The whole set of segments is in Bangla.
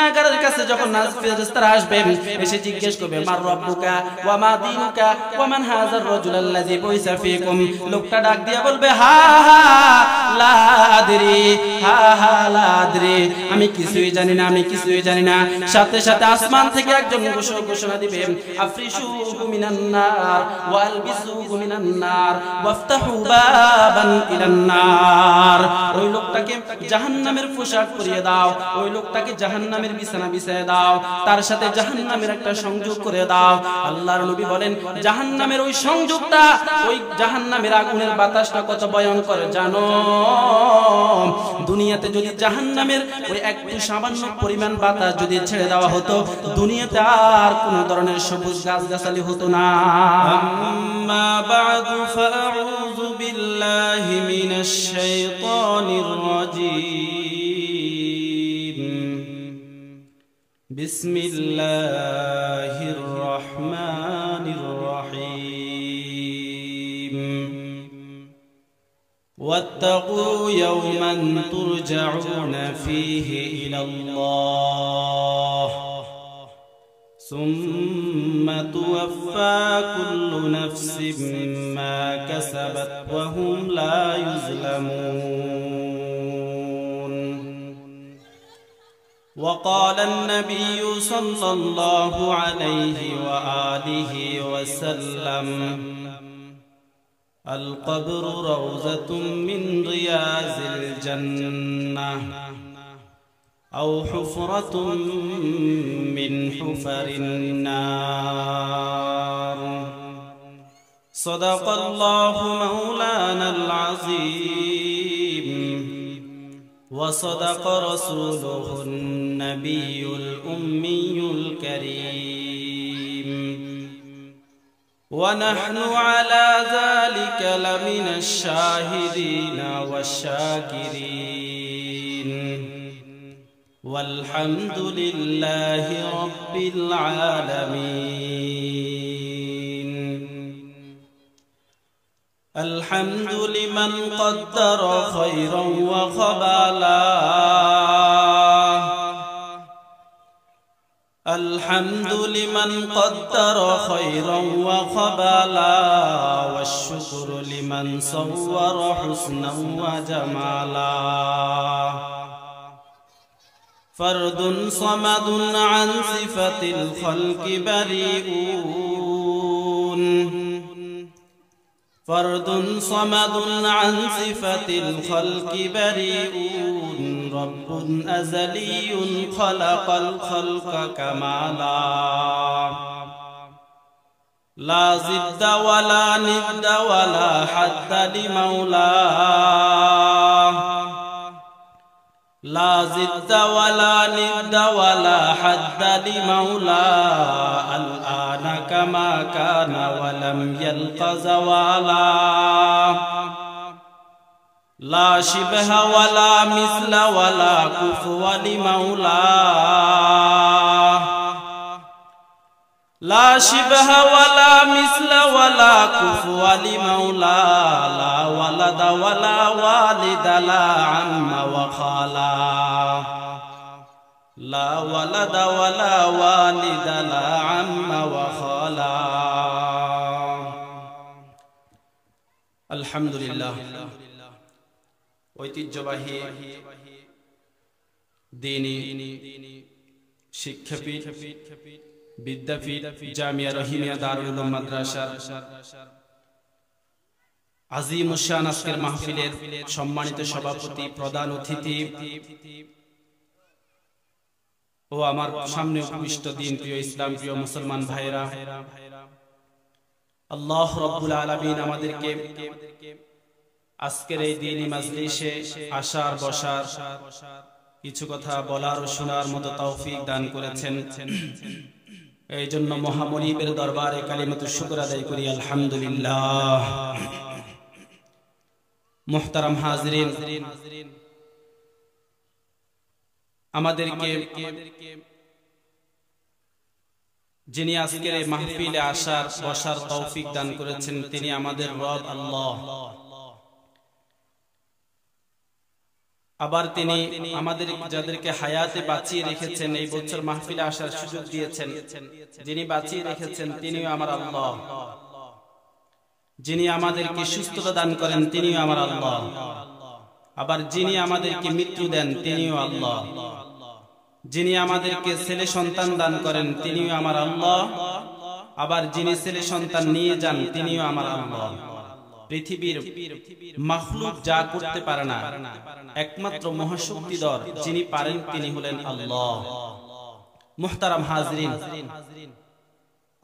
গুনাহগারের কাছে যখন ফেরেশতারা আসবে এসে জিজ্ঞেস করবে মার রব্বুকা ওয়া মা দীনুকা ওয়া মান হাযার রাজুল আল্লাযী বুইসা ফীকুম। লোকটা ডাক দিয়ে বলবে হা হা লা আদরি, হা হা লা আদরি, আমি কিছুই জানি না, আমি কিছুই জানি না। সাথে সাথে আসমান থেকে একজন ঘোষণা দিবে আফরিশুহু মিনান নার ওয়া আলবিসুহু মিনান নার ওয়াফতাহু বাবান ইলান নার। ওই লোকটাকে জাহান্নামের পোশাক পরিয়ে দাও, ওই লোকটাকে জাহান্নামের বিছানা বিছিয়ে দাও, তার সাথে জাহান্নামের একটা সংযোগ করে দাও। আল্লাহর নবী বলেন জাহান্নামের ওই সংযোগটা, ওই জাহান্নামের আগুনের বাতাসটা কত ভয়ঙ্কর জানো? দুনিয়াতে যদি জাহান্নামের ওই একটু সামান্য পরিমাণ বাতাস যদি ছেড়ে দেওয়া হতো, দুনিয়াতে আর কোন ধরনের সবুজ গাছগাছালি হতো না। আম্মা বা'দু ফাআউযু বিল্লাহি মিনাশ শাইতানির রাজীম। বিসমিল্লাহির রহমানির রহিম। ওয়াত্তাকু ইয়াওমান তুরজাউনা ফীহি ইলাল্লাহ সুম্মা তুওয়াফফা কুল্লু নাফসিন মা কাসাবাত ওয়া হুম লা ইউযলামুন। وقال النبي صلى الله عليه وآله وسلم القبر روضة من رياض الجنة أو حفرة من حفر النار. صدق الله مولانا العظيم وصدق رسوله النبي الأمي الكريم ونحن على ذلك لمن الشاهدين والشاكرين والحمد لله رب العالمين. الحمد لمن قدر خيرا وخبالا، الحمد لمن قدر خيرا وخبالا، والشكر لمن صور حسنا وجمالا. فرد صمد عن صفة الخلق بريئون، فرد صمد عن صفة الخلق بريئون، رب أزلي خلق الخلق كمالا، لا ضد ولا ند ولا حد لمولاه، لا ضد ولا ند ولا حد لمولاه، الآن كما كان ولم يلق زوالا، لا شبه ولا مثل ولا كفو لمولاه، لا شبه ولا مثل ولا كفو لمولاه، لا ولد ولا والد لا عم وخالا، لا ولد ولا والد لا عم وخالا. الحمد لله. ঐতিহ্যবাহী দ্বীনি শিক্ষাপীঠ বিদ্যাপীঠ জামিয়া রহিমিয়া দারুল উলুম মাদ্রাসার আজিম শান আজকের মাহফিলের সম্মানিত সভাপতি, প্রধান অতিথি ও আমার সামনে উপবিষ্ট দিন প্রিয় ইসলাম প্রিয় মুসলমান ভাইরা, আল্লাহ রাব্বুল আলামিন আমাদেরকে আজকের এই দ্বীনি মাজলিসে আসার বসার কিছু কথা বলার ও শোনার মতো তৌফিক দান করেছেন। এই জন্য মহামনিবের দরবারে কালিমাতু শুকর আদায় করি আলহামদুলিল্লাহ। মুহতারাম হাজিরিন, আমাদেরকে যিনি আজকের এই মাহফিলে আসার বসার তৌফিক দান করেছেন তিনি আমাদের রব আল্লাহ। আবার তিনি আমাদের যাদেরকে হায়াতে বাঁচিয়ে রেখেছেন, এই বছর মাহফিলে আসার সুযোগ দিয়েছেন, যিনি বাঁচিয়ে রেখেছেন তিনিও আমার আল্লাহ। যিনি আমাদেরকে সুস্থতা দান করেন তিনিও আমার আল্লাহ। আবার যিনি আমাদেরকে মৃত্যু দেন তিনিও আল্লাহ। যিনি আমাদেরকে ছেলে সন্তান দান করেন তিনিও আমার আল্লাহ। আবার যিনি ছেলে সন্তান নিয়ে যান তিনিও আমার আল্লাহ। পৃথিবীর মাখলুক যা করতে পারে না, একমাত্র মহাশক্তিধর যিনি পারেন তিনি হলেন আল্লাহ। মুহতারাম হাজরিন,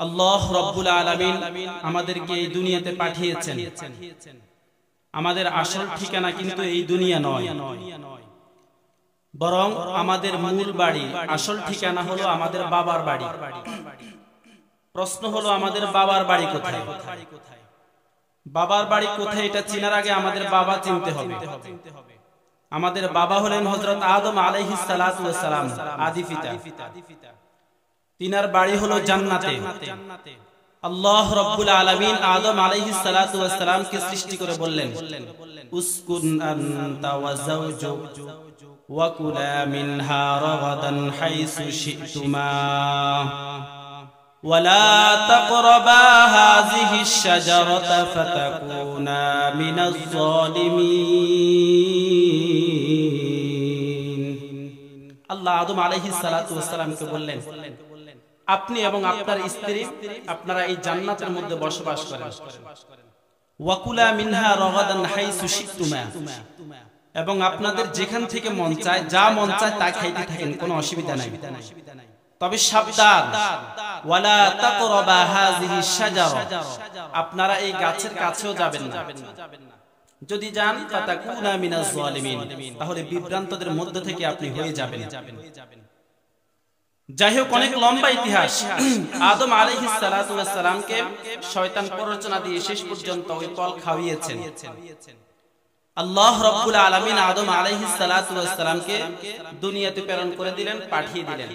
আল্লাহ রাব্বুল আলামিন আমাদেরকে এই দুনিয়াতে পাঠিয়েছেন। আমাদের আসল ঠিকানা কিন্তু এই দুনিয়া নয়, বরং আমাদের মূল বাড়ি, আসল ঠিকানা হলো আমাদের বাবার বাড়ি। প্রশ্ন হলো আমাদের বাবার বাড়ি কোথায়? বাবার বাড়ি কোথায় এটা চিনার আগে আমাদের বাবা চিনতে হবে। আমাদের বাবা হলেন হযরত আদম আলাইহিস সালাতু ওয়াস সালাম, আদি পিতা। তিনার বাড়ি হলো জান্নাতে। আল্লাহ রাব্বুল আলামিন আদম আলাইহিস সালাতু ওয়াস সালামকে সৃষ্টি করে বললেন, উসকুন আনতা ওয়া যাওজুক ওয়া কুলা মিনহা রাগাদান হাইসু শি'তুমা ولا تقربا هذه الشجرة فتكونا من الظالمين। আল্লাহ আদম আলাইহিস সালাতু ওয়াস সালামকে বললেন, আপনি এবং আপনার স্ত্রী আপনারা এই জান্নাতের মধ্যে বসবাস করেন। ওয়া কুলা মিনহা রাগাদান হাইসু শি'তুমা, এবং আপনাদের যেখান থেকে মন চায়, যা মন চায় তা খাইতে থাকেন, কোনো অসুবিধা নাই। তবে সাবধান, ওয়ালা তাকরাবা হাযিহি শাজারা, আপনারা এই গাছের কাছেও যাবেন না। যদি যান ফাতাকুনা মিনাজ জালিমিন, তাহলে বিভ্রান্তদের মধ্য থেকে আপনি হয়ে যাবেন। যাই হোক, অনেক লম্বা ইতিহাস। আদম আলাইহিস সালাতু ওয়াস সালামকে শয়তান প্ররোচনা দিয়ে শেষ পর্যন্ত ওই ফল খাওয়িয়েছেন। আল্লাহ রাব্বুল আলামিন আদম আলাইহিস সালাতু ওয়াস সালামকে দুনিয়াতে প্রেরণ করে দিলেন, পাঠিয়ে দিলেন।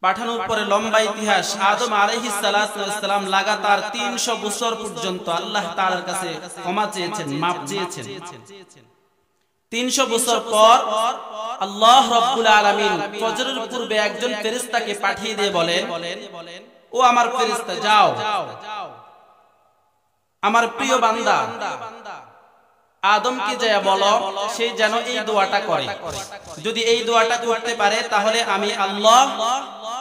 পাঠানোর পরে লম্বা ইতিহাস। আদম আলাইহিস সালাতু ওয়াস সালাম লাগাতার 300 বছর পর্যন্ত আল্লাহ তাআলার কাছে ক্ষমা চেয়েছেন, মাফ চেয়েছেন। 300 বছর পর আল্লাহ রাব্বুল আলামিন ফজরের পূর্বে একজন ফেরেশতাকে পাঠিয়ে দিয়ে বলেন, ও আমার ফেরেশতা, যাও আমার প্রিয় বান্দা আদমকে যা বলো সে যেন এই দোয়াটা করে। যদি এই দোয়াটা করতে পারে তাহলে আমি আল্লাহ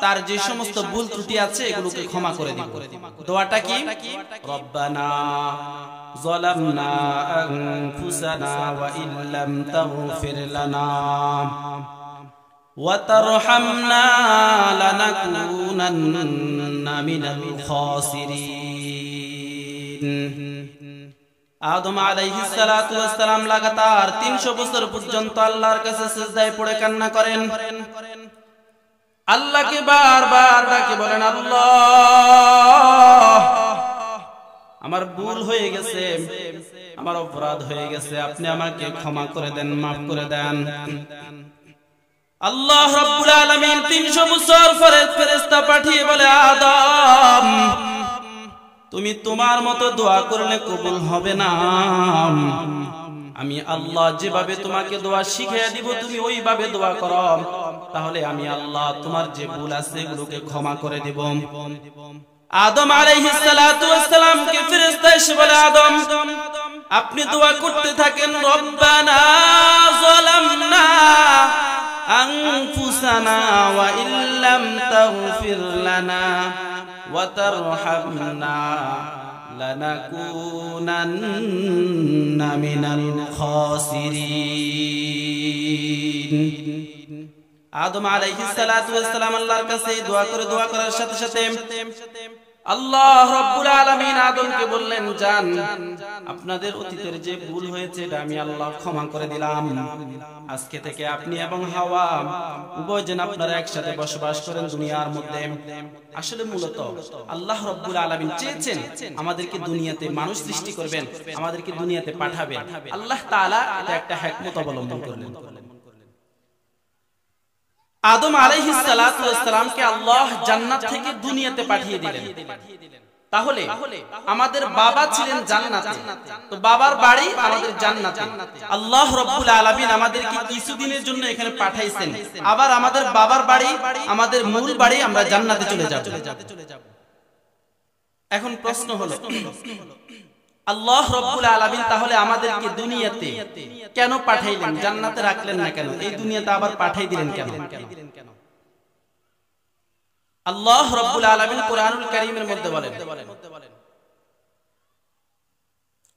তার যে সমস্ত ভুল ত্রুটি আছে এগুলোকে ক্ষমা করে দিব। দোয়াটা কি? রব্বানা যালামনা আনফুসানা ওয়া ইল্লাম তাগফির লানা ওয়া তারহামনা লানাকুনান্না মিনাল খাসিরিন। আদম আলাইহিস সালাতু ওয়াস সালাম লাগাতার 300 বছর পর্যন্ত আল্লাহর কাছে সিজদায় পড়ে কান্না করেন। আল্লাহকে বারবার ডাকে বলেন, আল্লাহ আমার ভুল হয়ে গেছে, আমার অপরাধ হয়ে গেছে, আপনি আমাকে ক্ষমা করে দেন, মাফ করে দেন। আল্লাহ রাব্বুল আলামিন 300 বছর পরে ফেরেশতা পাঠিয়ে বলে, আদম তুমি তোমার মতো দোয়া করলে কবুল হবে না। আমি আল্লাহ যেভাবে তোমাকে দোয়া শিখিয়ে দিব তুমি ওইভাবে দোয়া করো, তাহলে আমি আল্লাহ তোমার যে ভুল আছে এগুলোকে ক্ষমা করে দেব। আদম আলাইহিস সালাতু ওয়াস সালামকে ফেরেশতা এসে বলে, আদম আপনি দোয়া করতে থাকেন, রব্বানা যালামনা আনফুসানা ওয়া ইল্লাম তাগফির লানা ওয়া তারহামনা লানাকুনান্না মিনাল খাসিরিন। আদম আলাইহিস সালাতু ওয়াস সালাম আল্লাহর কাছে দোয়া করার সাথে সাথে আল্লাহ রাব্বুল আলামিন আদমকে বললেন, যান আপনাদের অতীতের যে ভুল হয়েছে এটা আমি আল্লাহ ক্ষমা করে দিলাম। আজকে থেকে আপনি এবং হাওয়া উভয় যেন আপনারা একসাথে বসবাস করেন দুনিয়ার মধ্যে। আসলে মূলত আল্লাহ রাব্বুল আলামিন চেয়েছেন আমাদেরকে দুনিয়াতে মানুষ সৃষ্টি করবেন, আমাদেরকে দুনিয়াতে পাঠাবেন। আল্লাহ তাআলা এটা একটা হিকমত অবলম্বন করলেন। আদম আলাইহিস সালাতু ওয়াস সালামকে আল্লাহ জান্নাত থেকে দুনিয়াতে পাঠিয়ে দিলেন। তাহলে আমাদের বাবা ছিলেন জান্নাতে, তো বাবার বাড়ি আমাদের জান্নাতে। আল্লাহ রাব্বুল আলামিন আমাদেরকে কিছুদিনের জন্য এখানে পাঠাইছেন, আবার আমাদের বাবার বাড়ি, আমাদের মূল বাড়ি, আমরা জান্নাতে চলে যাব। এখন প্রশ্ন হলো, আল্লাহ রাব্বুল আলামিন তাহলে আমাদেরকে দুনিয়াতে কেন পাঠাইলেন? জান্নাতে রাখলেন না কেন? এই দুনিয়াতে আবার পাঠাই দিলেন কেন? আল্লাহ রাব্বুল আলামিন কোরআনুল কারীমের মধ্যে বলেন,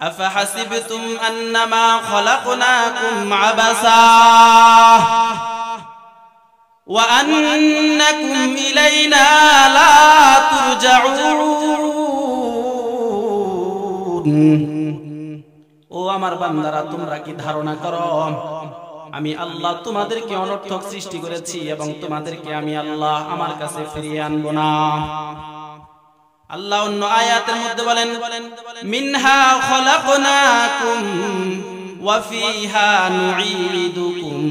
আফাহাসিবতুম আন্নামা খলাকনাকুম আবাসা ওয়া আন্নাকুম ইলাইনা লা তুরজাউন। ও আমার বান্দারা, তোমরা কি ধারণা করো আমি আল্লাহ তোমাদেরকে অনর্থক সৃষ্টি করেছি এবং তোমাদেরকে আমি আল্লাহ আমার কাছে ফিরিয়ে আনবো না? আল্লাহ অন্য আয়াতের মধ্যে বলেন, মিনহা খলাকনাকুম ওয়া ফিহা নুঈদুকুম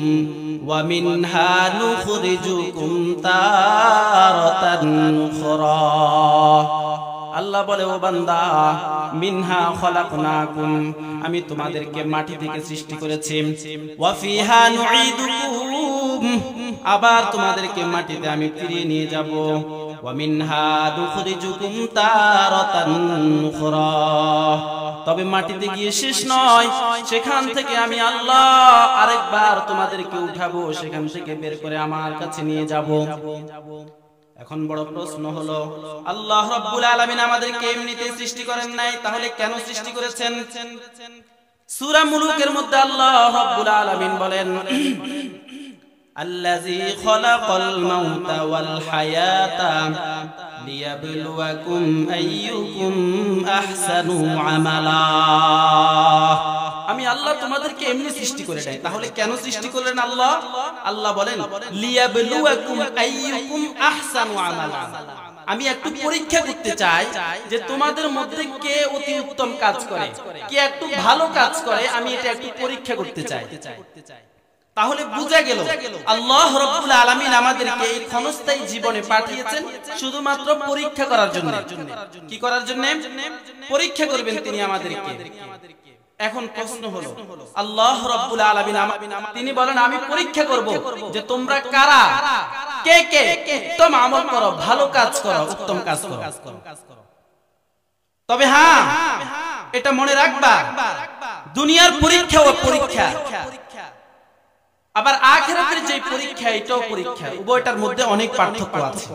ওয়া মিনহা নুখরিজুকুম তারাতান উখরা। আল্লাহ বলে, ও বান্দা, মিনহা খলাকনাকুম, আমি তোমাদেরকে মাটি থেকে সৃষ্টি করেছি, ওয়া ফিহা নুঈদুকুম, আবার তোমাদেরকে মাটিতে আমি ফিরিয়ে নিয়ে যাব, ওয়া মিনহা নুখরিজুকুম তারাতান উখরা। তবে মাটিতে গিয়ে শেষ নয়, সেখান থেকে আমি আল্লাহ আরেকবার তোমাদেরকে উঠাবো, সেখান থেকে বের করে আমার কাছে নিয়ে যাব। এখন বড় প্রশ্ন হলো, আল্লাহ রাব্বুল আলামিন আমাদেরকে এমনিতে সৃষ্টি করেন নাই, তাহলে কেন সৃষ্টি করেছেন? সূরা মুলুকের মধ্যে আল্লাহ রাব্বুল আলামিন বলেন, আল্লাযী খালাকাল মাউতা ওয়াল হায়াতা লিয়াবলুয়াকুম আইয়ুকুম আহসানু আমালা। আমি আল্লাহ তোমাদেরকে এমনি সৃষ্টি করে নাই, তাহলে কেন সৃষ্টি করলেন আল্লাহ? আল্লাহ বলেন, লিয়াবলুয়াকুম আইয়ুকুম আহসানু আমালা। আমি একটু পরীক্ষা করতে চাই যে তোমাদের মধ্যে কে অতি উত্তম কাজ করে, কে একটু ভালো কাজ করে, আমি এটা একটু পরীক্ষা করতে চাই। তাহলে বুঝা গেল আল্লাহ রাব্বুল আলামিন আমাদেরকে এই ক্ষণস্থায়ী জীবনে পাঠিয়েছেন শুধুমাত্র পরীক্ষা করার জন্য। কি করার জন্য? পরীক্ষা করবেন তিনি আমাদেরকে। এখন প্রশ্ন হলো, আল্লাহ রাব্বুল আলামিন তিনি বলেন, আমি পরীক্ষা করব যে তোমরা কারা, কে কে উত্তম আমল করো, ভালো কাজ করো, উত্তম কাজ করো। তবে হ্যাঁ, এটা মনে রাখবা, দুনিয়ার পরীক্ষা ও পরীক্ষা, আবার আখিরাতের যে পরীক্ষা এটাও পরীক্ষা, উভয়টার মধ্যে অনেক পার্থক্য আছে।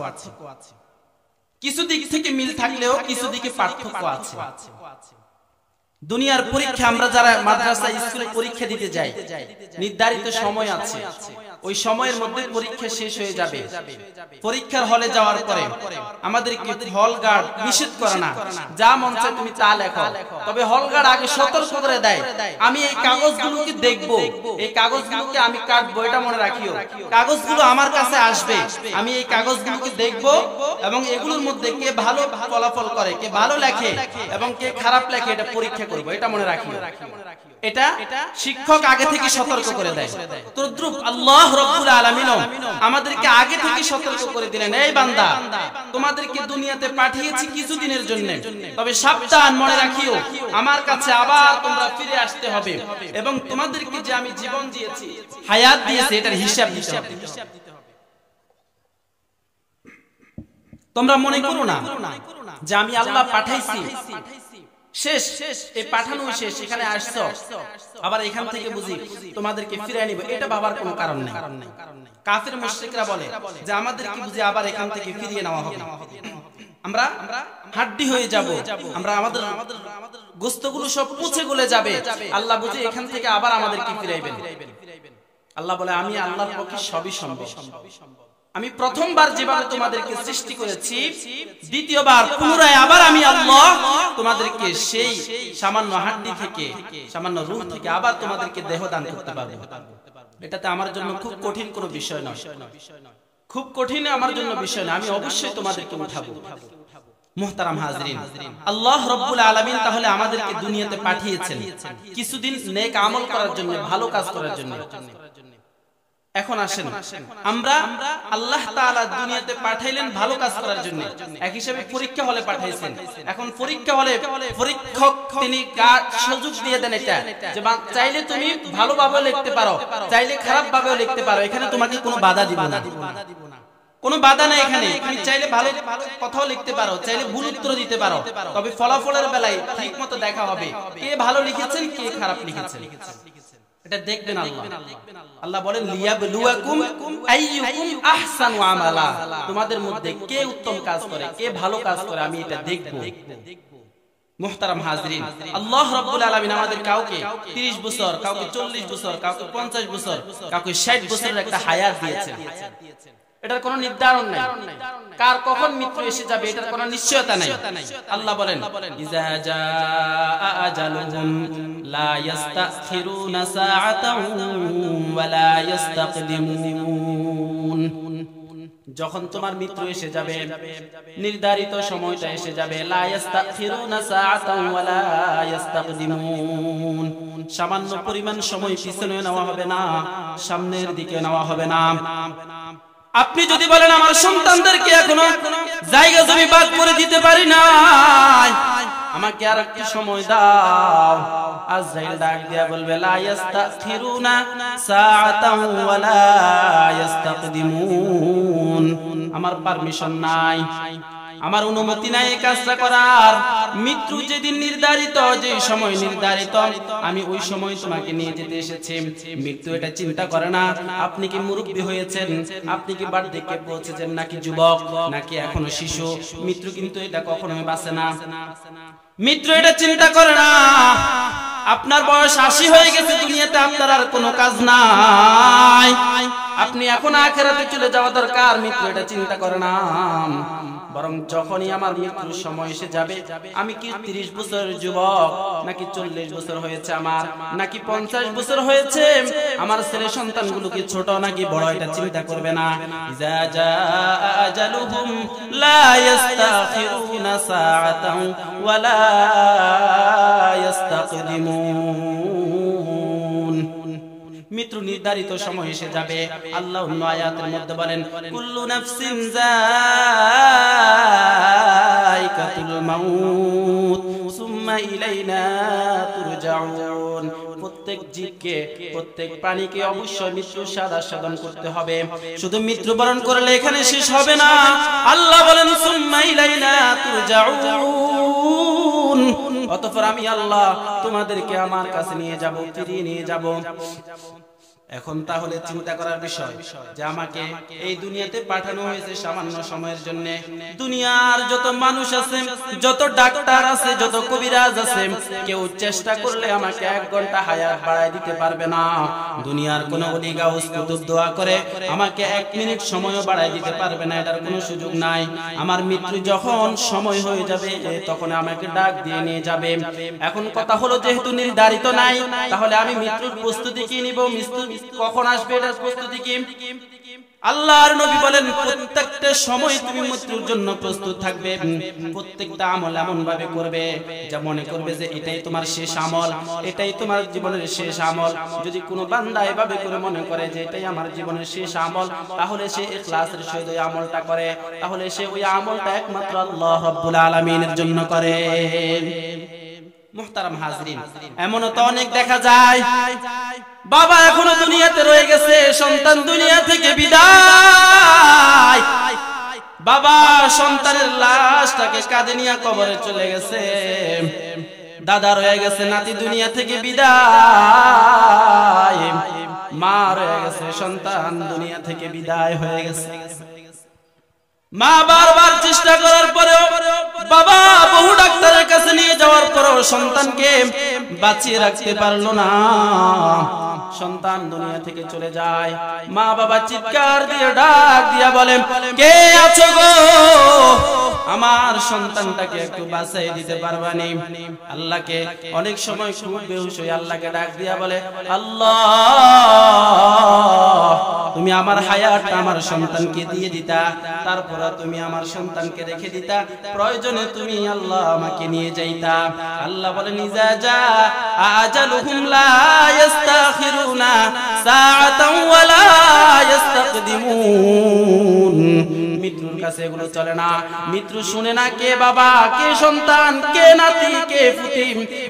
কিছু দিক থেকে মিল থাকলেও কিছু দিকে পার্থক্য আছে। দুনিয়ার পরীক্ষা আমরা যারা মাদ্রাসা স্কুলে পরীক্ষা দিতে যাই, নির্ধারিত সময় আছে, ওই সময়ের মধ্যে পরীক্ষা শেষ হয়ে যাবে। পরীক্ষার হলে যাওয়ার পরে আমাদেরকে হল গার্ড নিষেধ করে না, যা মন চায় তুমি তা লেখো। তবে হল গার্ড আগে সতর্ক করে দেয়, আমি এই কাগজগুলোকে দেখব, এই কাগজগুলোকে আমি কাটবো, এটা মনে রাখিও। কাগজগুলো আমার কাছে আসবে, আমি এই কাগজগুলোকে দেখব এবং এগুলোর মধ্যে কে ভালো ফলাফল করে, কে ভালো লেখে এবং কে খারাপ লেখে, এটা পরীক্ষা করব, এটা মনে রাখিও। এটা শিক্ষক আগে থেকে সতর্ক করে দেয়। তদ্রূপ আল্লাহ রাব্বুল আলামিন আমাদেরকে আগে থেকে সতর্ক করে দিলেন, এই বান্দা, তোমাদেরকে দুনিয়াতে পাঠিয়েছি কিছুদিনের জন্য, তবে সাবধান, মনে রাখিও আমার কাছে আবার তোমরা ফিরে আসতে হবে এবং তোমাদেরকে যে আমি জীবন দিয়েছি, হায়াত দিয়েছি, এটার হিসাব দিতে হবে। তোমরা মনে করো না যে আমি আল্লাহ পাঠাইছি, শেষ, এই পাঠানো শেষ, এখানে আসছো, আবার এখান থেকে বুঝি তোমাদেরকে ফিরে নিব, এটা ভাবার কোনো কারণ নেই। কাফের মুশরিকরা বলে যে আমাদেরকে বুঝি আবার এখান থেকে ফিরিয়ে নেওয়া হবে, আমরা হাড্ডি হয়ে যাব, আমরা আমাদের গোশতগুলো সব পচে গলে যাবে, আল্লাহ বুঝি এখান থেকে আবার আমাদেরকে ফিরাইবেন। আল্লাহ বলে, আমি আল্লাহর পক্ষে সবই সম্ভব। আমি প্রথমবার যেভাবে তোমাদেরকে সৃষ্টি করেছি, দ্বিতীয়বার পুনরায় আবার আমি আল্লাহ তোমাদেরকে সেই সামান্য হাড্ডি থেকে, সামান্য রূহ থেকে আবার তোমাদেরকে দেহ দান করতে পারবো। এটাতে আমার জন্য খুব কঠিন কোনো বিষয় নয়, খুব কঠিন আমার জন্য বিষয় না, আমি অবশ্যই তোমাদেরকে উঠাবো। মুহতারাম হাজরিন, আল্লাহ রাব্বুল আলামিন তাহলে আমাদেরকে দুনিয়াতে পাঠিয়েছেন কিছুদিন নেক আমল করার জন্য, ভালো কাজ করার জন্য। এখন আসেন, আমরা আল্লাহ তাআলা দুনিয়াতে পাঠাইলেন ভালো কাজ করার জন্য, এক হিসেবে পরীক্ষা হলে পাঠাইছেন। এখন পরীক্ষা হলে পরীক্ষক তিনি সুযোগ দিয়ে দেন এটা যে চাইলে তুমি ভালোভাবে লিখতে পারো, চাইলে খারাপ ভাবেও লিখতে পারো, এখানে তোমাকে কোনো বাধা দিব না, কোনো বাধা নাই এখানে। তুমি চাইলে ভালো কথাও লিখতে পারো, চাইলে ভুল উত্তর দিতে পারো, তবে ফলাফলের বেলায় ঠিক মতো দেখা হবে কে ভালো লিখেছেন কে খারাপ লিখেছেন, এটা দেখবেন আল্লাহ। আল্লাহ বলেন লিয়াবলুয়াকুম আইয়ুকুম আহসানু আমালা, তোমাদের মধ্যে কে উত্তম কাজ করে, কে ভালো কাজ করে, আমি এটা দেখব। মুহতারাম হাজরিন, আল্লাহ রাব্বুল আলামিন আমাদের কাউকে 30 বছর, কাউকে 40 বছর, কাউকে 50 বছর, কাউকে 60 বছরের একটা হায়াত দিয়েছেন। এটার কোনো নির্ধারণ নাই, কার কখন মৃত্যু এসে যাবে এটার কোনো নিশ্চয়তা নাই। আল্লাহ বলেন ইজা জাআ আজালুহুম লা ইস্তাখিরুনা সাআতাও ওয়া লা ইস্তাকদিমুন, যখন তোমার মৃত্যু এসে যাবে, নির্ধারিত সময়টা এসে যাবে, লা ইস্তাখিরুনা সাআতাও ওয়া লা ইস্তাকদিমুন, সামান্য পরিমাণ সময় পিছনে নেওয়া হবে না, সামনের দিকে নেওয়া হবে না। আপনি যদি বলেন আমার সন্তানদেরকে এখনো জায়গা জমি ভাগ করে দিতে পারি না, আমাকে আর একটু সময় দাও, আজরাইল ডাক দিয়া বলবে লা ইস্তাখিরুনা সাআতাও ওয়া লা ইস্তাকদিমুন, আমার পারমিশন নাই, আমার অনুমতি নাই এই কাজটা করার। মৃত্যু যেদিন নির্ধারিত, যে সময় নির্ধারিত, আমি ওই সময় তোমাকে নিয়ে যেতে এসেছি। মৃত্যু এটা চিন্তা করে না আপনি কি মুরব্বী হয়েছেন, আপনি কি বার্ধক্যে পৌঁছেছেন, নাকি যুবক, নাকি এখনো শিশু। মৃত্যু কিন্তু এটা কখনোই বাঁচে না, মৃত্যু এটা চিন্তা করে না আপনার বয়স 80 হয়ে গেছে, দুনিয়াতে আপনার আর কোনো কাজ নাই, আপনি এখন আখিরাতে চলে যাওয়া দরকার, মৃত্যু এটা চিন্তা করে না। বরং যখনই আমার মৃত্যুর সময় এসে যাবে, আমি কি 30 বছরের যুবক, নাকি 40 বছর হয়েছে আমার, নাকি 50 বছর হয়েছে আমার, ছেলে সন্তানগুলো কি ছোট নাকি বড়, এটা চিন্তা করবে না। ইজা জাআ আজালুহুম লা ইস্তাখিরুনা সাআতাও ওয়া লা ইস্তাকদিমুন, মৃত্যু নির্ধারিত সময় এসে যাবে। আল্লাহ অন্য আয়াতের মধ্যে বলেন কুল্লু নাফসিন যায়িকাতুল মাউত সুম্মা ইলাইনা তুরজাউন, প্রত্যেক জীবকে, প্রত্যেক প্রাণীকে অবশ্যই মৃত্যুর স্বাদ আস্বাদন করতে হবে। শুধু মৃত্যুবরণ করলে এখানে শেষ হবে না, আল্লাহ বলেন সুম্মা ইলাইনা তুরজাউন, অতঃপর আমি আল্লাহ তোমাদেরকে আমার কাছে নিয়ে যাব, ফিরিয়ে নিয়ে যাব। এখন তাহলে চিন্তা করার বিষয় যে আমাকে এই দুনিয়াতে পাঠানো হয়েছে সামান্য সময়ের জন্য। দুনিয়ার যত মানুষ আছে, যত ডাক্তার আছে, যত কবিরাজ আছে, কেউ চেষ্টা করলে আমাকে 1 ঘন্টা হায়াত বাড়ায় দিতে পারবে না। দুনিয়ার কোন ওলি গাউস কুতুব দোয়া করে আমাকে 1 মিনিট সময়ও বাড়ায় দিতে পারবে না, এটার কোনো সুযোগ নাই। আমার মৃত্যু যখন সময় হয়ে যাবে তখন আমাকে ডাক দিয়ে নিয়ে যাবে। এখন কথা হলো যেহেতু নির্ধারিত নাই, তাহলে আমি মৃত্যুর প্রস্তুতি কি নিব, মৃত্যু কখন আসবে এটার প্রস্তুতি কি? আল্লাহর নবী বলেন প্রত্যেকটা সময় তুমি মৃত্যুর জন্য প্রস্তুত থাকবে। প্রত্যেকটা আমল এমন ভাবে করবে যা মনে করবে যে এটাই তোমার শেষ আমল, এটাই তোমার জীবনের শেষ আমল। যদি কোনো বান্দা এভাবে করে মনে করে যে এটাই আমার জীবনের শেষ আমল, তাহলে সে ইখলাসের সহিত ওই আমলটা করে, তাহলে সে ওই আমলটা একমাত্র আল্লাহ রাব্বুল আলামিনের জন্য করে। মুহতারাম হাজরিন, এমনও তো অনেক দেখা যায় বাবা এখনো দুনিয়াতে রয়ে গেছে, সন্তান দুনিয়া থেকে বিদায়, বাবা সন্তানের লাশটাকে কাঁধে নিয়ে কবরে চলে গেছে, দাদা রয়ে গেছে, নাতি দুনিয়া থেকে বিদায়, মা রয়ে গেছে, সন্তান দুনিয়া থেকে বিদায় হয়ে গেছে। মা বারবার চেষ্টা করার পরেও, বাবা বহু ডাক্তারের কাছে নিয়ে যাওয়ার পরেও সন্তানকে বাঁচিয়ে রাখতে পারলো না, সন্তান দুনিয়া থেকে চলে যায়। মা বাবা চিৎকার দিয়ে ডাক দিয়া বলেন কে আছো গো, আমার সন্তানটাকে একটু বাঁচাই দিতে পারবানি? আল্লাহকে অনেক সময় খুব বেহুশ হয়ে আল্লাহকে ডাক দিয়া বলে, আল্লাহ তুমি আমার হায়াতটা আমার সন্তানকে দিয়ে দিতা, তারপর তুমি আমার সন্তানকে রেখে দিতা, প্রয়োজনে তুমি আল্লাহ আমাকে নিয়ে যাইতা। আল্লাহ বলেন, ইজা জা আজালুহুম লা ইস্তাখিরুনা সাআতান ওয়া লা ইস্তাকদিমুন। মৃত্যুর কাছে এগুলো চলে না। মৃত্যু শুনে না কে বাবা, কে সন্তান, কে নাতি, কে পুতি,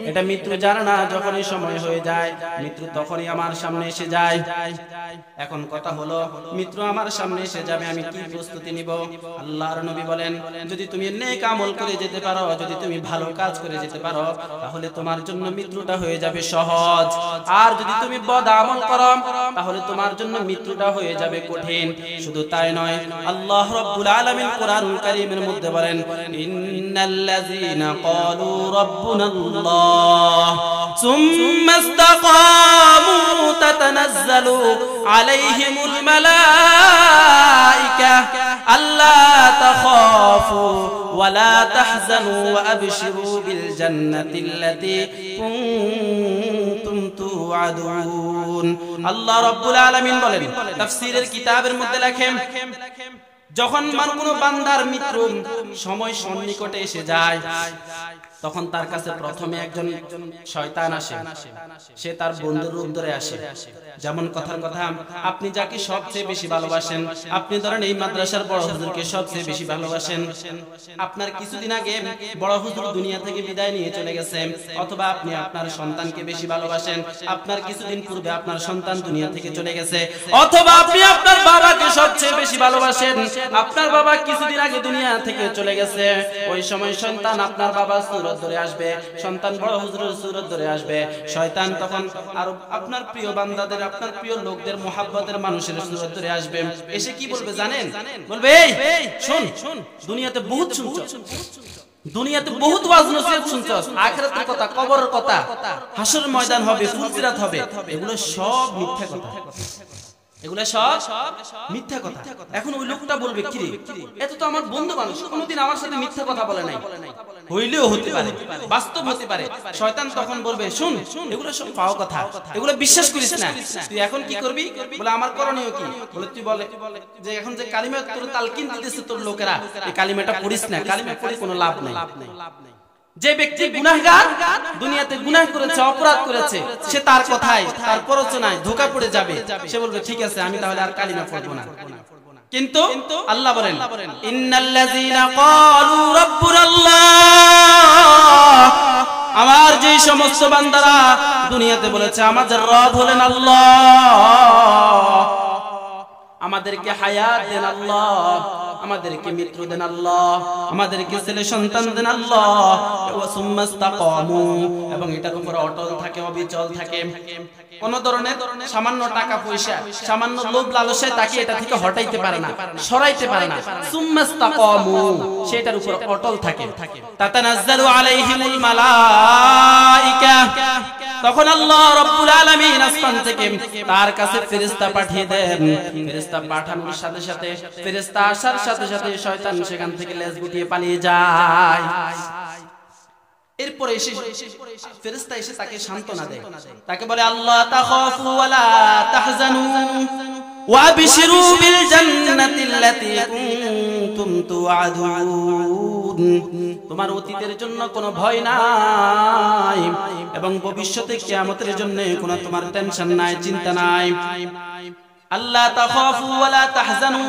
এটা মৃত্যু জানে না। যখনই সময় হয়ে যায় মৃত্যু তখনই আমার সামনে এসে যায়। এখন কথা হলো, মৃত্যু আমার সামনে এসে যাবে, আমি কি প্রস্তুতি নিব? আল্লাহর নবী বলেন, যদি তুমি নেক আমল করে যেতে পারো, যদি তুমি ভালো কাজ করে যেতে পারো, তাহলে তোমার জন্য মৃত্যুটা হয়ে যাবে সহজ। আর যদি তুমি বদ আমল করো, তাহলে তোমার জন্য মৃত্যুটা হয়ে যাবে কঠিন। শুধু তাই নয়, আল্লাহ রাব্বুল আলামিন কোরআনুল কারীমের মধ্যে বলেন, ইন্নাল্লাযীনা ক্বালু রাব্বুনাল্লাহ সুম্মা ইসতাকামু তাতানাজ্জালু আলাইহিমুল মালায়েকা আল্লা তাখাফু ওয়া লা তাহজানু ওয়া আবশিরু বিল জান্নাতিল্লাতী কুনতুম তুআদুন। আল্লাহ রাব্বুল আলামিন বলেন, তাফসীরের কিতাবের মধ্যে লেখেন, যখন কোনো বান্দার মৃত্যুর সময় সন্নিকটে এসে যায়, তখন তার কাছে প্রথমে একজন শয়তান আসে। সে তার বন্ধুর রূপ ধরে আসে। যেমন কথার কথা, আপনি যাকে সবচেয়ে বেশি ভালোবাসেন, আপনি ধরেন এই মাদ্রাসার বড় হুজুরকে সবচেয়ে বেশি ভালোবাসেন। আপনার কিছুদিন আগে বড় হুজুর দুনিয়া থেকে বিদায় নিয়ে চলে গেছে, অথবা আপনি আপনার সন্তানকে বেশি ভালোবাসেন, আপনার কিছুদিন পূর্বে আপনার সন্তান দুনিয়া থেকে চলে গেছে, অথবা আপনি আপনার বাবাকে সবচেয়ে বেশি ভালোবাসেন, আপনার বাবা কিছুদিন আগে দুনিয়া থেকে চলে গেছে। ওই সময় সন্তান আপনার বাবার সুরত ধরে আসবে, সন্তান বড় হুজুরের সুরত ধরে আসবে। শয়তান তখন আর আপনার প্রিয় বান্দাদের, আপনার প্রিয় লোকদের, মুহাব্বতের মানুষের সুরত ধরে আসবে। এসে কি বলবে জানেন? বলবে, এই শুন, দুনিয়াতে বহুত শুনছস, দুনিয়াতে বহুত ওয়াজ নসিহত শুনছস, আখিরাতের কথা, কবরের কথা, হাসরের ময়দান হবে, ফুলসিরাত হবে, এগুলো সব মিথ্যা কথা, এগুলো সব মিথ্যা কথা। এখন ওই লোকটা বলবে, কি রে, এত তো আমার বন্ধু মানুষ, কোনোদিন আমার সাথে মিথ্যা কথা বলে নাই, হইলেও হতে পারে, বাস্তব হতে পারে। শয়তান তখন বলবে, শুন, এগুলো সব পাও কথা, এগুলো বিশ্বাস করিস না। তুই এখন কি করবি? বলে, আমার করণীয় কি? বলে, তুই বলে যে এখন যে কালিমা তোর তালকিন দিতেছে তোর লোকেরা, এই কালিমাটা পড়িস না, কালিমা পড়ে কোনো লাভ নাই। যে ব্যক্তি গুনাহগার, দুনিয়াতে গুনাহ করেছে, অপরাধ করেছে, সে তার কথায়, তার প্ররোচনায় ধোঁকা পড়ে যাবে। সে বলবে, ঠিক আছে, আমি তাহলে আর কালিমা পড়বো না। কিন্তু আল্লাহ বলেন, ইন্নাল্লাযীনা ক্বালু রাব্বুনাল্লাহ, আমার যে সমস্ত বান্দারা দুনিয়াতে বলেছে আমাদের রব হলেন আল্লাহ, আমাদেরকে হায়াত দেন আল্লাহ, আমাদেরকে মৃত্যু দেন আল্লাহ, আমাদেরকে ছেলে সন্তান দেন আল্লাহ, ওয়া সুম্মাস্তাকামু, এবং এটার উপর অটল থাকে, অবিচল থাকে। কোন ধরনের সামান্য টাকা পয়সা, সামান্য লোভ লালসায় তাকে এটা থেকে হটাইতে পারে না, সরাইতে পারে না। সুম্মাস্তাকামু, সেটার উপর অটল থাকে। তাতানাজ্জালু আলাইহিমুল মালায়েকা, তখন আল্লাহ রাব্বুল আলামিন আসমান থেকে তার কাছে ফেরেশতা পাঠিয়ে দেন। ফেরেশতা পাঠানোর সাথে সাথে, ফেরেশতা আসার সাথে সাথে শয়তান সেখান থেকে লেজ গুটিয়ে পালিয়ে যায়। এরপরে এসে ফেরেশতা এসে তাকে সান্ত্বনা দেয়, তাকে বলে, আল্লাহ তাখাফু ওয়া লা তাহজানু ওয়া আবশিরু বিল জান্নাতিল্লাতী কুনতুম তুআদুন। তোমার অতীতের জন্য কোনো ভয় নাই, এবং ভবিষ্যতে কিয়ামতের জন্য কোনো তোমার টেনশন নাই, চিন্তা নাই। আল্লাহ তাখাফু ওয়া লা তাহজানু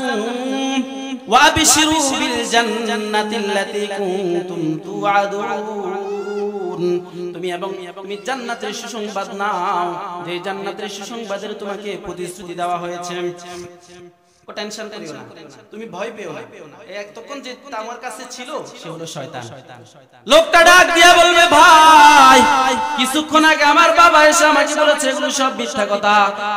ওয়া আবশিরু বিল জান্নাতিল্লাতী কুনতুম তুআদুন। তুমি তুমি জান্নাতের সুসংবাদ নাও, যে জান্নাতের সুসংবাদের তোমাকে প্রতিশ্রুতি দেওয়া হয়েছে। টেনশন করিও না, তুমি ভয় পেও না। তখন যে আমার কাছে ছিল সে হলো শয়তান। লোকটা ডাক দিয়া বলবে, ভাই, কিছুক্ষণ আগে আমার বাবা এসে আমাকে বলেছে এগুলো সব মিথ্যা কথা,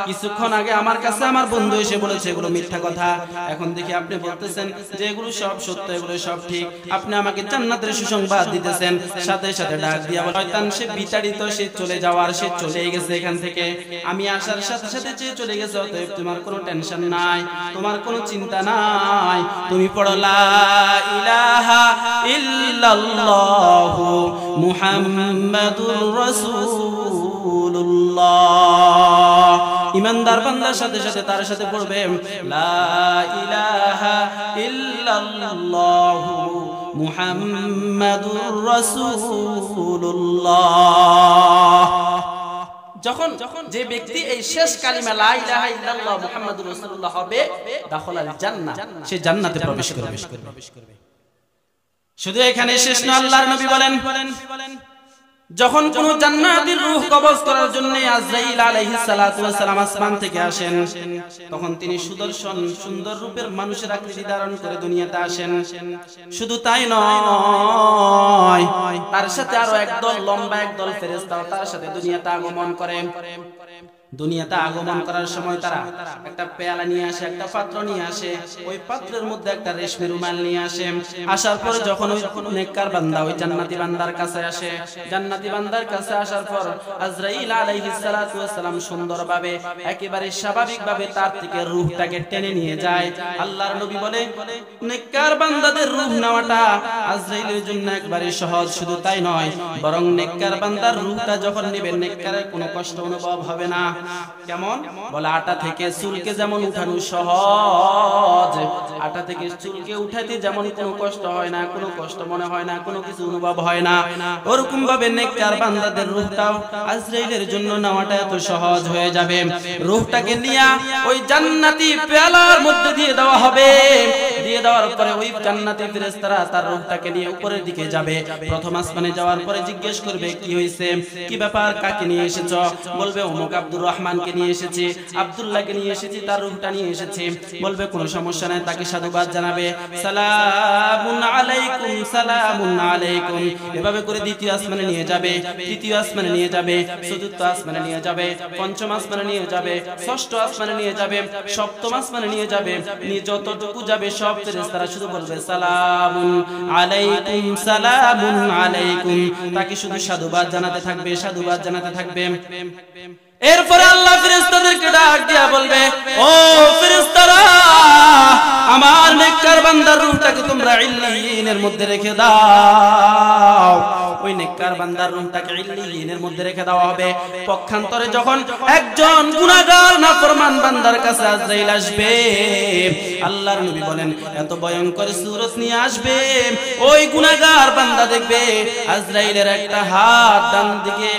কিছুক্ষণ আগে আমার কাছে আমার বন্ধু এসে বলেছে এগুলো মিথ্যা কথা, এখন দেখি আপনি বলতেছেন যে এগুলো সব সত্য, এগুলো সব ঠিক, আপনি আমাকে জান্নাতের সুসংবাদ দিতেছেন। সাথে সাথে ডাক দিয়া বলে, শয়তান সে বিতাড়িত, সে চলে যাওয়ার, সে চলে গেছে এখান থেকে, আমি আসার সাথে সাথে যে চলে গেছে, অতএব তোমার কোনো টেনশন নাই, তোমার কোনো চিন্তা নাই। তুমি পড়ো লা ইলাহা ইল্লাল্লাহু মুহাম্মাদুর রাসূলুল্লাহ। ইমানদার বান্দার সাথে সাথে তার সাথে পড়বে লা ইলাহা ইল্লাল্লাহু মুহাম্মাদুর রাসূলুল্লাহ। যখন যে ব্যক্তি এই শেষ কালিমা লা ইলাহা ইল্লাল্লাহ মুহাম্মাদুর রাসূলুল্লাহ হবে, দাখালাল জান্নাহ, সে জান্নাতে প্রবেশ করবে। শুধু এখানে শেষ না, আল্লাহর নবী বলেন যখন কোন জান্নাতীর রূহ কবজ করার জন্য আজরাইল আলাইহিস সালাতু ওয়াস সালাম আসমান থেকে আসেন, তখন তিনি সুদর্শন সুন্দর রূপের মানুষের আকৃতি ধারণ করে দুনিয়াতে আসেন। শুধু তাই নয়, তার সাথে আরো একদল লম্বা একদল ফেরেশতাও তার সাথে দুনিয়াতে আগমন করে। দুনিয়াতে আগমন করার সময় তারা একটা পেয়ালা নিয়ে আসে, একটা পাত্র নিয়ে আসে, ওই পাত্রের মধ্যে একটা রেশমি রুমাল নিয়ে আসে। আসার পরে যখন ওই নেককার বান্দা ওই জান্নাতি বান্দার কাছে আসে, জান্নাতি বান্দার কাছে আসার পর আজরাইল আলাইহিস সালাতু ওয়াস সালাম সুন্দরভাবে একেবারে স্বাভাবিকভাবে তার থেকে রূহটাকে টেনে নিয়ে যায়। আল্লাহর নবী বলে নেককার বান্দাদের রূহ নেওয়াটা আজরাইলের জন্য একবারে সহজ। শুধু তাই নয়, বরং নেককার বান্দার রূহটা যখন নেবেন নেককারের কোনো কষ্ট অনুভব হবে না। কেমন? বলে আটা থেকে চুলকে যেমন উঠানো সহজ, আটা থেকে চুলকে উঠাতে যেমন কোনো কষ্ট হয় না, কোনো কষ্ট মনে হয় না, কোনো কিছু অনুভব হয় না, ওরকম ভাবে নেককার বান্দাদের রূহটাও আজরাইলের জন্য নেওয়াটা এত সহজ হয়ে যাবে। রূহটাকে নিয়ে ওই জান্নাতি পেয়ালার মধ্যে দিয়ে দেওয়া হবে। দিয়ে দেওয়ার পরে ওই জান্নাতি ফেরেশতারা তার রূহটাকে নিয়ে উপরের দিকে যাবে। প্রথম আসমানে যাওয়ার পরে জিজ্ঞেস করবে কি হয়েছে, কি ব্যাপার, কাকে নিয়ে এসেছো? বলবে অমুক আব্দুর রহমানকে নিয়ে এসেছি, আব্দুল্লাহকে নিয়ে এসেছি, তার রূহটা নিয়ে এসেছি। বলবে কোনো সমস্যা নাই, তাকে সাধুবাদ জানাবে, সালামুন আলাইকুম, সালামুন আলাইকুম। এভাবে করে দ্বিতীয় আসমানে নিয়ে যাবে, তৃতীয় আসমানে নিয়ে যাবে, চতুর্থ আসমানে নিয়ে যাবে, পঞ্চম আসমানে নিয়ে যাবে, ষষ্ঠ আসমানে নিয়ে যাবে, সপ্তম আসমানে নিয়ে যাবে। নিয়ে যতটুকু যাবে সব ফেরেশতারা শুধু বলবে সালামুন আলাইকুম, সালামুন আলাইকুম। তাকে শুধু সাধুবাদ জানাতে থাকবে, সাধুবাদ জানাতে থাকবে। এরপরে আল্লাহ ফেরেশতাদেরকে ডাক দিয়া বলবে, ও ফেরেশতারা, আমার নেককার বান্দার রূহটাকে তোমরা ইল্লিয়িনের মধ্যে রেখে দাও। ওই নেককার বান্দার রূহটাকে ইল্লিয়িনের মধ্যে রেখে দেওয়া হবে। পক্ষান্তরে যখন একজন গুনাহগার নাফরমান বান্দার কাছে আজরাইল আসবে, আল্লাহর নবী বলেন এত ভয়ঙ্কর সূরত নিয়ে আসবে, ওই গুনাহগার বান্দা দেখবে আজরাইলের একটা হাত ডান দিকে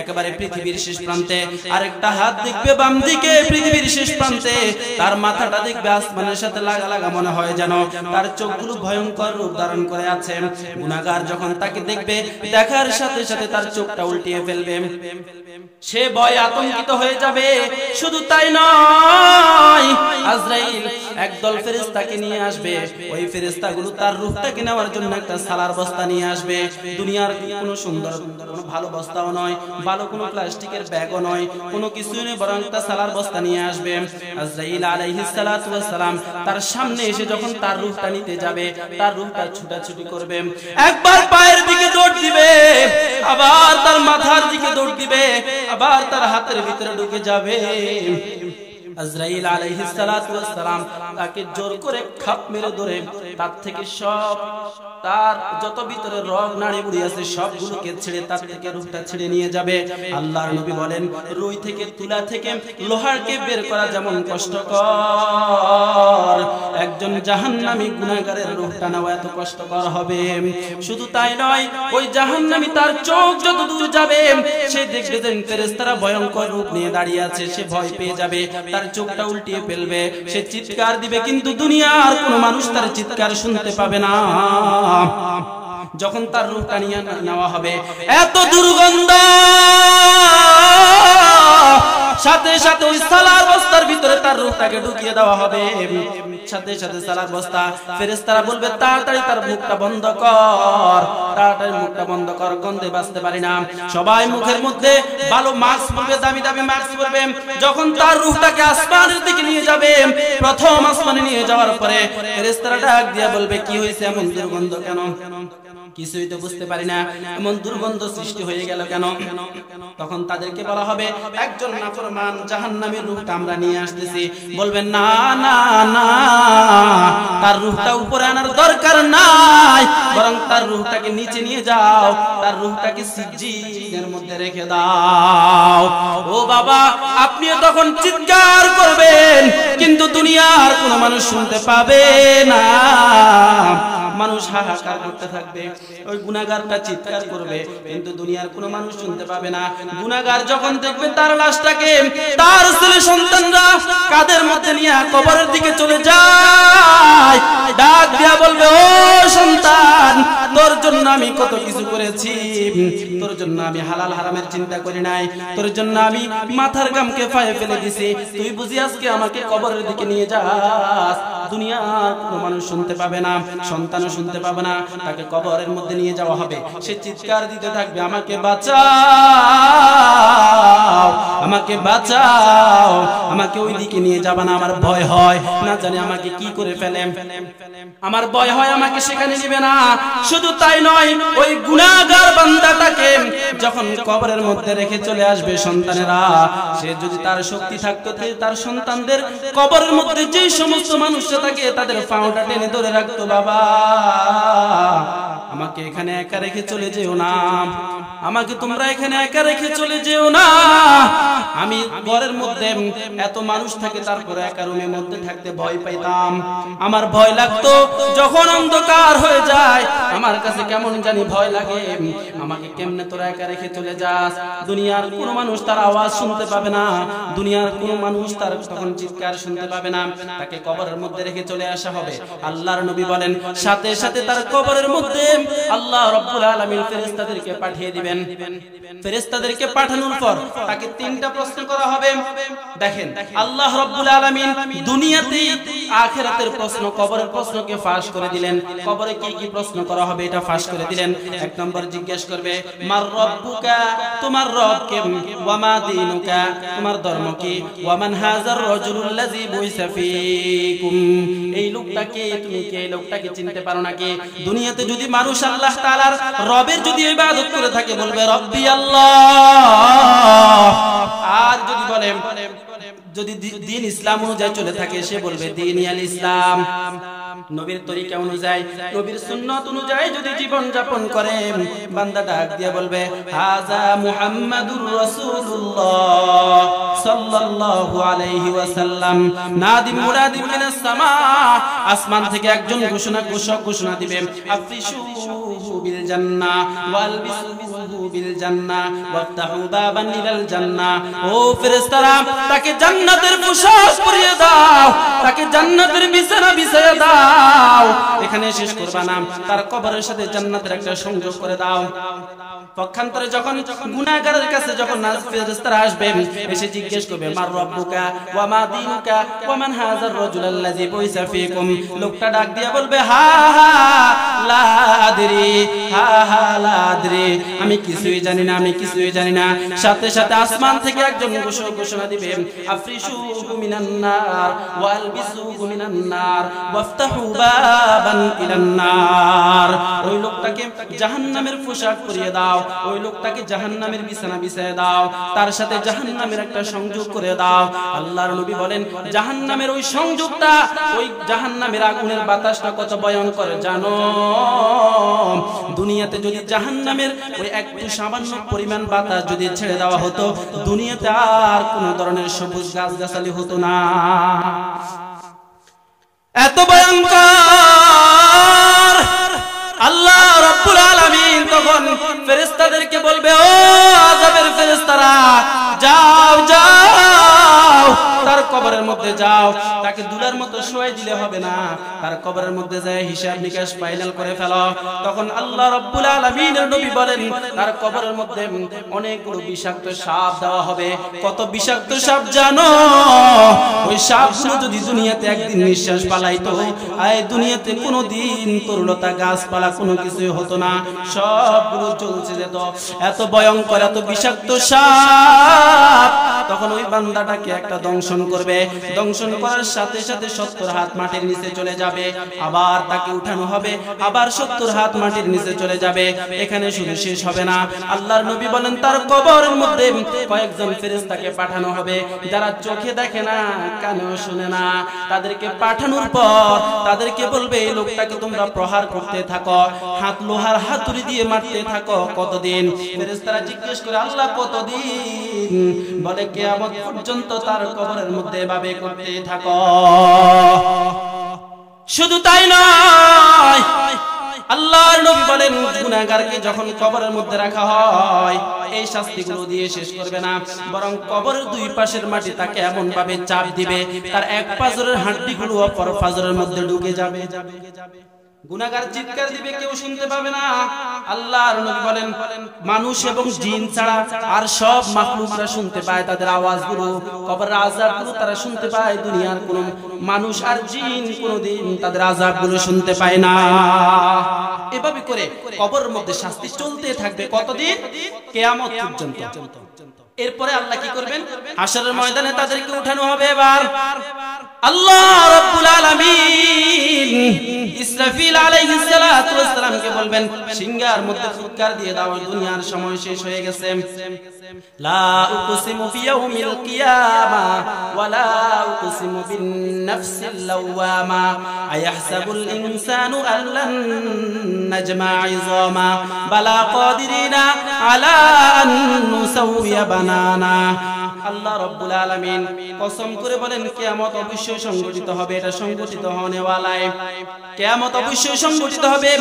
একেবারে পৃথিবীর শেষ প্রান্তে, আরেকটা হাত দেখবে বাম দিকে পৃথিবীর শেষ প্রান্তে, তার মাথাটা দেখবে আসমানের সাথে লাগা লাগা মনে হয় যেন তার চোখগুলো ভয়ঙ্কর রূপ ধারণ করে আছে। গুনাহগার যখন তাকে দেখবে, দেখার সাথে সাথে তার চোখটা উল্টিয়ে ফেলবে, সে ভয় আতঙ্কিত হয়ে যাবে। শুধু তাই নয়, আজরাইল একদল ফেরেশতাকে নিয়ে আসবে, ওই ফেরেশতাগুলো তার রূহটাকে নেওয়ার জন্য একটা সালার বস্তা নিয়ে আসবে। দুনিয়ার কোনো সুন্দর কোনো ভালো বস্তাও নয়, ভালো কোনো প্লাস্টিকের ব্যাগও নয়, কোনো কিছুই নেই, বরং একটা সালার বস্তা নিয়ে আসবে। আজরাইল আলাইহিস সালাতু ওয়াস সালাম তার সামনে এসে যখন তার রূহটা নিতে যাবে, তার রূহটা ছুটাছুটি করবে, একবার পায়ের দিকে দৌড় দিবে, আবার তার মাথার দিকে দৌড় দিবে, আবার তার হাতের ভিতরে ঢুকে যাবে। আজরাইল আলাইহিস সালাতু ওয়াস সালাম তাকে জোর করে খাপ মেরে ধরে তার থেকে সব তার যত ভিতরে রগ নাড়ি বুড়ি আছে সবগুলোকে ছেড়ে তার থেকে রূহটা ছেড়ে নিয়ে যাবে। আল্লাহর নবী বলেন রুহ থেকে তুলা থেকে লোহাকে বের করা যেমন কষ্টকর, একজন জাহান্নামী গুনাহগারের রূহটা নেওয়া এত কষ্টকর হবে। শুধু তাই নয়, ওই জাহান্নামী তার চোখ যত দূর যাবে সে দেখবে যে ফেরেশতারা ভয়ঙ্কর রূপ নিয়ে দাঁড়িয়ে আছে, সে ভয় পেয়ে যাবে, তার চোখটা উল্টিয়ে ফেলবে, সে চিৎকার দিবে, কিন্তু দুনিয়ার কোনো মানুষ তার চিৎকার শুনতে পাবে না। যখন তার রূহটা নিয়ে নেওয়া হবে, এত দুর্গন্ধ, সাথে সাথে ওই সালার বস্তার ভিতরে তার রূহটাকে ঢুকিয়ে দেওয়া হবে। সাথে সাথে সালার বস্তা, ফেরেশতারা বলবে তাড়াতাড়ি তার মুখটা বন্ধ কর, তাড়াতাড়ি মুখটা বন্ধ কর, গন্ধে বাঁচতে পারি না। সবাই মুখের মধ্যে ভালো মাস্ক পরবে, দামি দামি মাস্ক পরবে। যখন তার রূহটাকে আসমানের দিকে নিয়ে যাবে, প্রথম আসমানে নিয়ে যাওয়ার পরে ফেরেশতারা ডাক দিয়ে বলবে কি হয়েছে, এমন দুর্গন্ধ কেন? কিছুই তো বুঝতে পারি না, এমন দুর্গন্ধ সৃষ্টি হয়ে গেল কেন? তখন তাদেরকে বলা হবে একজন নাফরমান জাহান্নামের রূহটা আমরা নিয়ে আসতেছি, বলবেন না না না, তার রূহটা উপরে আনার দরকার নাই, বরং তার রূহটাকে নিচে নিয়ে যাও, তার রূহটাকে সিজ্জিনের মধ্যে রেখে দাও। ও বাবা, আপনিও তখন চিৎকার করবেন, কিন্তু দুনিয়ার কোনো মানুষ শুনতে পাবে না। মানুষ হাহাকার করতে থাকবে, ওই গুনাহগারটা চিৎকার করবে, কিন্তু দুনিয়ার কোনো মানুষ শুনতে পাবে না। গুনাহগার যখন দেখবে তার লাশটাকে তার ছেলে সন্তানরা কাদের মধ্যে নিয়ে কবরের দিকে চলে যায়, ডাক দিয়া বলবে, ও সন্তান, তোর জন্য আমি কত কিছু করেছি, তোর জন্য আমি হালাল হারামের চিন্তা করি নাই, তোর জন্য আমি মাথার গামকে ফায়ে ফেলে দিছি, তুই বুঝি আজকে আমাকে কবরের দিকে নিয়ে যাস। দুনিয়ার কোনো মানুষ শুনতে পাবে না, সন্তানও শুনতে পাবে না, তাকে কবরের মধ্যে নিয়ে যাওয়া হবে। সে চিৎকার দিতে থাকবে, আমাকে বাঁচাও, আমাকে বাঁচাও, আমাকে ওই দিকে নিয়ে যাবে না, আমার ভয় হয়, না জানি আমাকে কি করে ফেলে, আমার ভয় হয় আমাকে সেখানে নিবে না। শুধু তাই নয়, ওই গুনাহগার বান্দাটাকে যখন কবরের মধ্যে রেখে চলে আসবে সন্তানেরা, সে যদি তার শক্তি থাকতো তার সন্তানদের কবরের মধ্যে যে সমস্ত মানুষরা থাকে তাদের পাউটা টেনে ধরে রাখতো, বাবা আমাকে এখানে একা রেখে চলে যেও না, আমাকে তোমরা এখানে একা রেখে চলে যেও না। আমি ঘরের মধ্যে এত মানুষ থাকে, তারপরে একা রুমের মধ্যে থাকতে ভয় পাইতাম, আমার ভয় লাগতো, যখন অন্ধকার হয়ে যায় আমার কাছে কেমন জানি ভয় লাগে, আমাকে কেমনে তোরা একা রেখে চলে যাস। দুনিয়ার কোনো মানুষ তার আওয়াজ শুনতে পাবে না, দুনিয়ার কোনো মানুষ তার তখন চিৎকার শুনতে পাবে না, তাকে কবরের মধ্যে রেখে চলে আসা হবে। আল্লাহর নবী বলেন, সাথে সাথে তার কবরের মধ্যে আল্লাহ রাব্বুল আলামিন ফেরেশতাদেরকে পাঠিয়ে দিবেন। ফেরেশতাদেরকে পাঠানোর পর তাকে তিনটা প্রশ্ন করা হবে। দেখেন, আল্লাহ রাব্বুল আলামিন দুনিয়াতে আখিরাতের প্রশ্ন, কবরের প্রশ্নকে ফাঁস করে দিলেন। কবরে কি কি প্রশ্ন করা হবে এটা ফাঁস করে দিলেন। এক নম্বর জিজ্ঞেস করবে, মার রব্বুকা, তোমার রব কে, ওয়া মা দীনুকা, তোমার ধর্ম কি, ওয়া মান হাযার রাজুলুল্লাযী বুইসা ফীকুম, এই লোকটাকে তুমি কে, এই লোকটাকে চিনতে পারো নাকি? দুনিয়াতে যদি মানুষ আল্লাহ তাআলার রবের যদি ইবাদত করে থাকে বলবে রব্বি আল্লাহ, আর যদি বলে যদি দিন ইসলাম অনুযায়ী চলে থাকে সে বলবে দীনিয়াল ইসলাম। নবীর তরিকা অনুযায়ী, নবীর সুন্নাত অনুযায়ী যদি জীবন যাপন করে, বান্দা ডাক দিয়ে বলবে হাযা মুহাম্মাদুর রাসূলুল্লাহ সাল্লাল্লাহু আলাইহি ওয়াসাল্লাম। নাদিম মুরাদিম মিনাস সামা, আসমান থেকে একজন ঘোষণা দিবে, আফরিশুহু বিল জান্নাহ ওয়ালবিসুহু বিল জান্নাহ ওয়াফতাহু বাবান ইলাল জান্নাহ। ও ফেরেশতারা, তাকে জান্নাতের পোশাক পরিয়ে দাও, তাকে জান্নাতের বিছানা বিছায়া দাও। এখানে শেষ করবা না, তার কবরের সাথে জান্নাতের একটা সংযোগ করে দাও। পক্ষান্তরে যখন গুনাহগারের কাছে যখন ফেরেশতারা আসবে, এসে জিজ্ঞেস করবে মার রব্বুকা ওয়া মা দীনুকা ওয়া মান হাযার রাজুলাল্লাযী বুইসা ফীকুম, লোকটা ডাক দিয়ে বলবে হা হা লা আদরি, হা হা লা আদরি, আমি কিছুই জানি না, আমি কিছুই জানি না। সাথে সাথে আসমান থেকে একজন ঘোষণা দিবে, আফরিশুহু মিনান নার ওয়ালবিসুহু মিনান নার ওয়াফতাহু বাবান ইলান নার। ওই লোকটাকে জাহান্নামের পোশাক পরিয়ে দাও, ওই লোকটাকে জাহান্নামের বিছানা বিছায় দাও, তার সাথে জাহান্নামের একটা সংযোগ করে দাও। আল্লাহর নবী বলেন, জাহান্নামের ওই সংযোগটা, ওই জাহান্নামের আগুনের বাতাসটা কত ভয়ঙ্কর জানো? দুনিয়াতে যদি জাহান্নামের ওই একটু সামান্য পরিমাণ বাতাস যদি ছেড়ে দেওয়া হতো, দুনিয়াতে আর কোন ধরনের সবুজ গাছগাছালি হতো না। এত ভয়ঙ্কর। আল্লাহ রাব্বুল আলামিন তখন ফেরেশতাদেরকে বলবে, ও আযাবের ফেরেশতারা, যাও যাও, তার কবরের মধ্যে যাও, তাকে দুলার মতো শোয়াই দিলে হবে না, তার কবরের মধ্যে যায় হিসাব নিকাশ ফাইনাল করে ফেলো। তখন আল্লাহ রাব্বুল আলামিনের নবী বলেন, তার কবরের মধ্যে অনেকগুলো বিষাক্ত সাপ দেওয়া হবে। কত বিষাক্ত সাপ জানো? ওই সাপগুলো যদি দুনিয়াতে একদিন নিঃশ্বাস পালাইতো, এই দুনিয়াতে কোনোদিন তরুলতা গাছপালা কোনো কিছুই হতো না, সবগুলো চলছে যেত। এত ভয়ঙ্কর, এত বিষাক্ত সাপ। তখন ওই বান্দাটাকে একটা দংশন করবে। করবে, দংশন করার সাথে সাথে 70 হাত মাটির নিচে চলে যাবে, আবার তাকে উঠানো হবে, আবার 70 হাত মাটির নিচে চলে যাবে। এখানে শুধু শেষ হবে না, আল্লাহর নবী বলেন তার কবরের মধ্যে কয়েকজন ফেরেশতাকে পাঠানো হবে, যারা চোখে দেখে না, কানেও শুনে না। তাদেরকে পাঠানোর পর তাদেরকে বলবে এই লোকটাকে তোমরা প্রহার করতে থাকো, হাত লোহার হাতুড়ি দিয়ে মারতে থাকো। কতদিন? ফেরেশতারা জিজ্ঞেস করে আল্লাহ কতদিন? বলে কিয়ামত পর্যন্ত তার কবরের মধ্যে এভাবে করতে থাকো। শুধু তাই নয়, আল্লাহর নবী বলেন গুনাহগারকে যখন কবরের মধ্যে রাখা হয় এই শাস্তিগুলো দিয়ে শেষ করবে না, বরং কবরের দুই পাশের মাটি তাকে এমন ভাবে চাপ দিবে তার এক পাজরের হাড্ডিগুলো অপর পাজরের মধ্যে ঢুকে যাবে। গুনাহগার চিৎকার দিবে, কেউ শুনতে পাবে না। আল্লাহর নবী বলেন মানুষ এবং জিন ছাড়া আর সব মাখলুকরা শুনতে পায় তাদের আওয়াজগুলো, কবরের আযাবগুলো তারা শুনতে পায়। দুনিয়ার কোন মানুষ আর জিন কোনদিন তাদের আযাবগুলো শুনতে পায় না। এভাবে করে কবরের মধ্যে শাস্তি চলতে থাকবে কতদিন? কিয়ামত পর্যন্ত। এরপরে আল্লাহ কি করবেন? হাশরের ময়দানে তাদেরকে উঠানো হবে। এবার আল্লাহ রাব্বুল আলামিন ইসরাফিল আলাইহিস সালাতু ওয়াস সালামকে বলবেন সিংহার মধ্যে ফুৎকার দিয়ে দাও, দুনিয়ার সময় শেষ হয়ে গেছে। লা উকসিমু বিয়াউমিল কিয়ামা ওয়া লা উকসিমু বিন নাফসিল লাওয়ামা আয়াহসাবুল ইনসানু আল্লান নাজমা ইযামা বালা কাদিরিনা আলা আন নুসাউইয়া বানানা। আল্লাহ রাব্বুল আলামিন কসম করে বলেন কিয়ামত অবশ্যই সংঘটিত হবে, এটা সংঘটিত হনে ওয়ালাই। কিয়ামত অবশ্যই সংঘটিত হবে।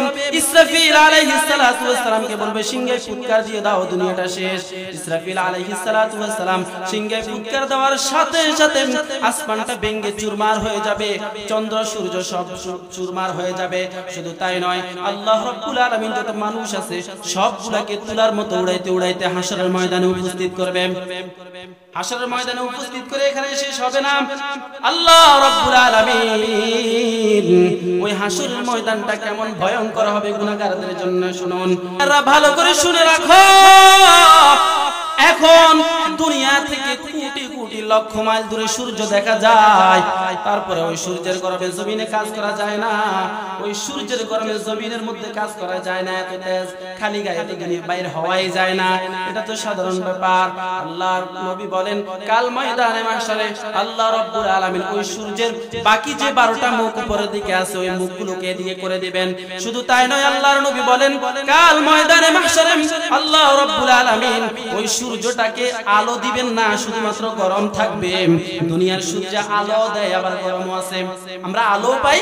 ইসরাফিল আলাইহিস সালাতু ওয়াস সালামকে বলবে সিংহে ফুৎকার দিয়ে দাও, দুনিয়াটা শেষ। ইসরাফিল আলাইহিস সালাতু ওয়াস সালাম সিংহে ফুৎকার দেওয়ার সাথে সাথে আসমানটা ভেঙে চুরমার হয়ে যাবে, চন্দ্র সূর্য সব চুরমার হয়ে যাবে। শুধু তাই নয়, আল্লাহ রাব্বুল আলামিন যত মানুষ আছে সবগুলোকে তুলার মতো উড়াইতে উড়াইতে হাশরের ময়দানে উপস্থিত করবে। হাশরের ময়দানে উপস্থিত করে এখানে শেষ হবে না। আল্লাহ রাব্বুল আলামিন ওই হাশরের ময়দানটা কেমন ভয়ঙ্কর হবে গুনাহগারদের জন্য শুনুন, আপনারা ভালো করে শুনে রাখো। এখন দুনিয়া থেকে কোটি কোটি লক্ষ মাইল দূরে সূর্য দেখা যায়, তারপরে ওই সূর্যের গরমে জমিনে কাজ করা যায় না, ওই সূর্যের গরমে জমিনের মধ্যে কাজ করা যায় না, এত তেজ খালি গায়ে থেকে বাইরে হওয়াই যায় না, এটা তো সাধারণ ব্যাপার। আল্লাহর নবী বলেন কাল ময়দানে মাহশারে আল্লাহ রাব্বুল আলামিন ওই সূর্যের বাকি যে 12টা মুখ উপরের দিকে আছে ওই মুখগুলোকে এদিকে করে দিবেন। শুধু তাই নয়, আল্লাহর নবী বলেন কাল ময়দানে মাহশারে আল্লাহ রাব্বুল আলামিন ওই সূর্যটাকে আলো দিবেন না, শুধুমাত্র গরম থাকবে। দুনিয়ার সূর্য আলো দেয় আবার গরমও আছে, আমরা আলো পাই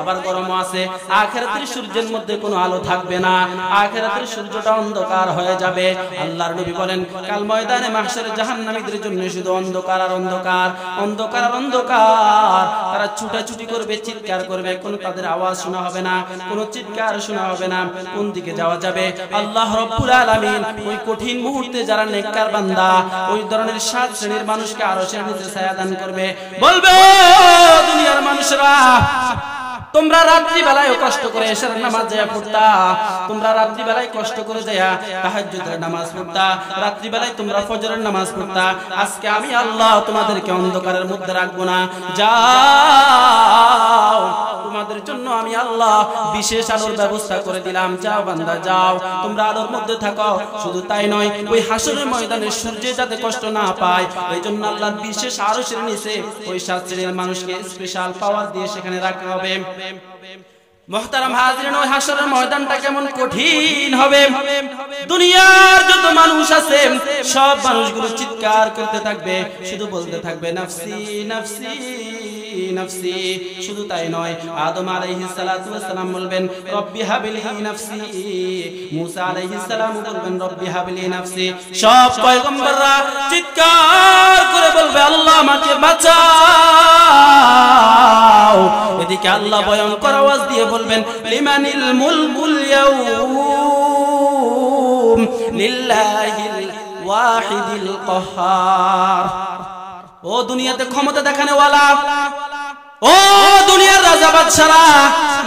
আবার গরমও আছে। আখিরাতের সূর্যের মধ্যে কোনো আলো থাকবে না, আখিরাতের সূর্যটা অন্ধকার হয়ে যাবে। আল্লাহর নবী বলেন কাল ময়দানে মাহশারে জাহান্নামীদের জন্য শুধু অন্ধকার আর অন্ধকার, অন্ধকার আর অন্ধকার। তারা ছুটাছুটি করবে, চিৎকার করবে, কোনো তাদের আওয়াজ শোনা হবে না, কোনো চিৎকার শোনা হবে না। কোন দিকে যাওয়া যাবে? আল্লাহ রাব্বুল আলামিন ওই কঠিন মুহূর্তে যারা নেককার বান্দা ওই ধরনের 7 শ্রেণীর মানুষকে আরশের নিচে ছায়া দান করবে। বলবে দুনিয়ার মানুষরা তোমরা রাত্রি বেলায় কষ্ট করে এশার নামাজ যায় পড়তা, তোমরা রাত্রি বেলায় কষ্ট করে যায় তাহাজ্জুদের নামাজ পড়তা, রাত্রি বেলায় তোমরা ফজরের নামাজ পড়তা। আজকে আমি আল্লাহ তোমাদেরকে অন্ধকারের মধ্যে রাখবো না, যাও তোমাদের জন্য আমি আল্লাহ বিশেষ আলোর ব্যবস্থা করে দিলাম, যাও বান্দা যাও, তোমরা আলোর মধ্যে থাকো। শুধু তাই নয়, ওই হাশরের ময়দানে সূর্য যাতে কষ্ট না পায় এই জন্য আল্লাহর বিশেষ আরশের নিচে ওই 7 শ্রেণীর মানুষকে স্পেশাল পাওয়ার দিয়ে সেখানে রাখা হবে। মুহতারাম হাজিরিন, ওই হাশরের ময়দানটা কেমন কঠিন হবে। দুনিয়ার যত মানুষ আছে সব মানুষগুলো চিৎকার করতে থাকবে, শুধু বলতে থাকবে নাফসি নাফসি নাফসি। শুধু তাই নয়, আদম আলাইহিস সালাতু ওয়াস সালাম বলবেন রব্বি হাবলি নাফসি, মুসা আলাইহিস সালাম বলবেন রব্বি হাবলি নাফসি। সব পয়গম্বররা চিৎকার করে বলবে আল্লাহ আমাকে বাঁচাও। এদিকে আল্লাহ ভয়ঙ্কর আওয়াজ দিয়ে বলবেন লিমানিল মুলকুল ইয়াউম লিল্লাহিল ওয়াহিদিল কাহ্হার। ও দুনিয়াতে ক্ষমতা দেখানে ওয়ালা, ও দুনিয়ার রাজা বাদশারা,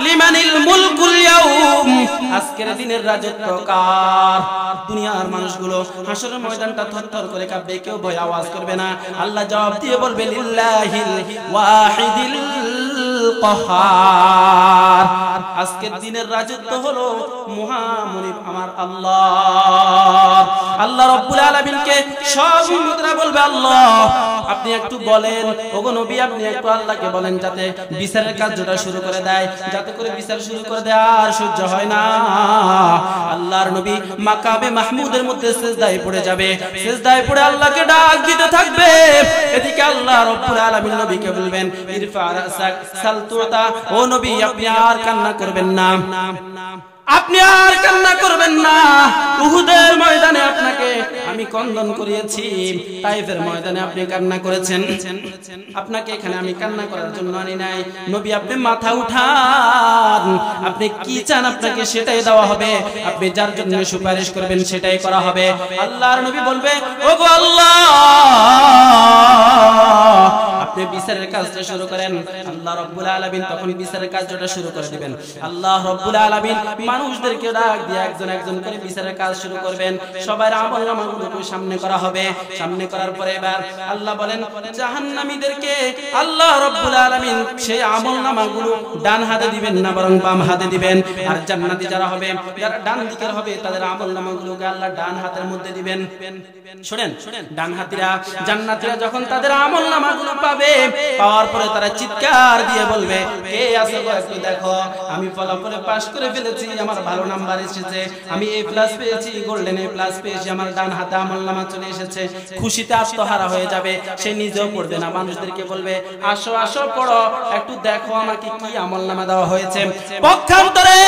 লিমানিল মুলকুল ইয়াউম আজকের দিনের রাজত্ব কার? দুনিয়ার মানুষগুলো হাসরের ময়দানটা থরথর করে কাঁপবে, কেউ ভয় আওয়াজ করবে না। আল্লাহ জবাব দিয়ে বলবে লিল্লাহিল ওয়াহিদিল কাহার। আজকের দিনের রাজত্ব হলো মহামনিব আমার আল্লাহ। আল্লাহ রাব্বুল আলামিনকে সব উম্মতরা বলবে, আল্লাহ আপনি একটু বলেন, ওগো নবী আপনি একটু আল্লাহকে বলেন যাতে বিচারের কার্যটা শুরু করে দেয়, যাতে করে বিচার শুরু করে দেয়। আর সহ্য হয় না। আল্লাহর নবী মাকামে মাহমুদের মধ্যে সিজদায় পড়ে যাবে, সিজদায় পড়ে আল্লাহকে ডাক দিতে থাকবে। এদিকে আল্লাহ রাব্বুল আলামিন নবীকে বলবেন, ইরফা রাসাক সাল তুতা, ও নবী আপনি আর কান্না করবেন না, আপনি আর কান্না করবেন না। উহুদের ময়দানে আপনাকে আমি কন্দন করিয়েছি, তাইফের ময়দানে আপনি কান্না করেছেন, আপনাকে এখানে আমি কান্না করার জন্য আনি নাই। নবী আপনি মাথা উঠান, আপনি কি চান আপনাকে সেটাই দেওয়া হবে, আপনি যার জন্য সুপারিশ করবেন সেটাই করা হবে। আল্লাহর নবী বলবে, ওগো আল্লাহ আপনি বিচারের কাজটা শুরু করেন। আল্লাহ রাব্বুল আলামিন তখন বিচারের কাজটা শুরু করে দিবেন। আল্লাহ রাব্বুল আলামিন মানুষদেরকে ডাক দিয়ে একজন একজন করে বিচারের কাজ শুরু করবেন। সবার আমলনামাগুলোকে সামনে করা হবে। সামনে করার পরে এবার আল্লাহ বলেন, জাহান্নামীদেরকে আল্লাহ রাব্বুল আলামিন সেই আমলনামাগুলো ডান হাতে দিবেন না, বরং বাম হাতে দিবেন। আর জান্নাতি যারা হবে, যারা ডান দিকের হবে, তাদের আমলনামাগুলোকে আল্লাহ ডান হাতের মধ্যে দিবেন। শুনেন, ডান হাতিরা জান্নাতীরা যখন তাদের আমলনামাগুলো পাবে, পাওয়ার পরে তারা চিৎকার দিয়ে বলবে, কে আছে গো একটু দেখো, আমি ফলাফলে পাস করে ফেলেছি, আমার ভালো নাম্বার এসেছে, আমি এ প্লাস পেয়েছি, গোল্ডেন এ প্লাস পেয়েছি, আমার ডান হাতে আমলনামা চলে এসেছে। খুশিতে আত্মহারা হয়ে যাবে, সে নিজেও পড়বে না, মানুষদেরকে বলবে, আসো আসো পড়ো, একটু দেখো আমাকে কি আমলনামা দেওয়া হয়েছে। পক্ষান্তরে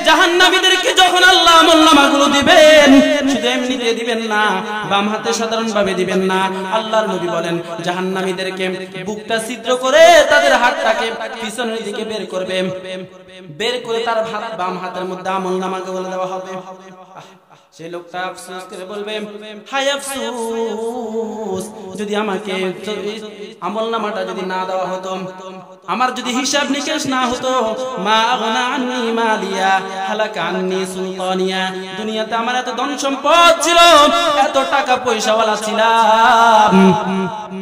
জাহান্নামীদেরকে যখন আল্লাহ আমলনামাগুলো দিবেন, শুধু এমনিতে দিবেন না, বাম হাতে সাধারণভাবে দিবেন না। আল্লাহর নবী বলেন, জাহান্নামীদেরকে বুকটা ছিদ্র করে তাদের হাতটাকে পিছনের দিকে বের করবে, বের করে তার বাম হাতের মধ্যে আমলনামাগুলো দেওয়া হবে। সেই লোকটা আফসোস করে বলবে, হায় আফসোস, যদি আমাকে আমলনামাটা যদি না দেওয়া হতো, আমার যদি হিসাব নিকেশ না হতো, মা আগনা আন্নি মালিয়া হালাকা আন্নি সুলতানিয়া, দুনিয়াতে আমার এত ধন সম্পদ ছিল, এত টাকা পয়সাওয়ালা ছিলাম,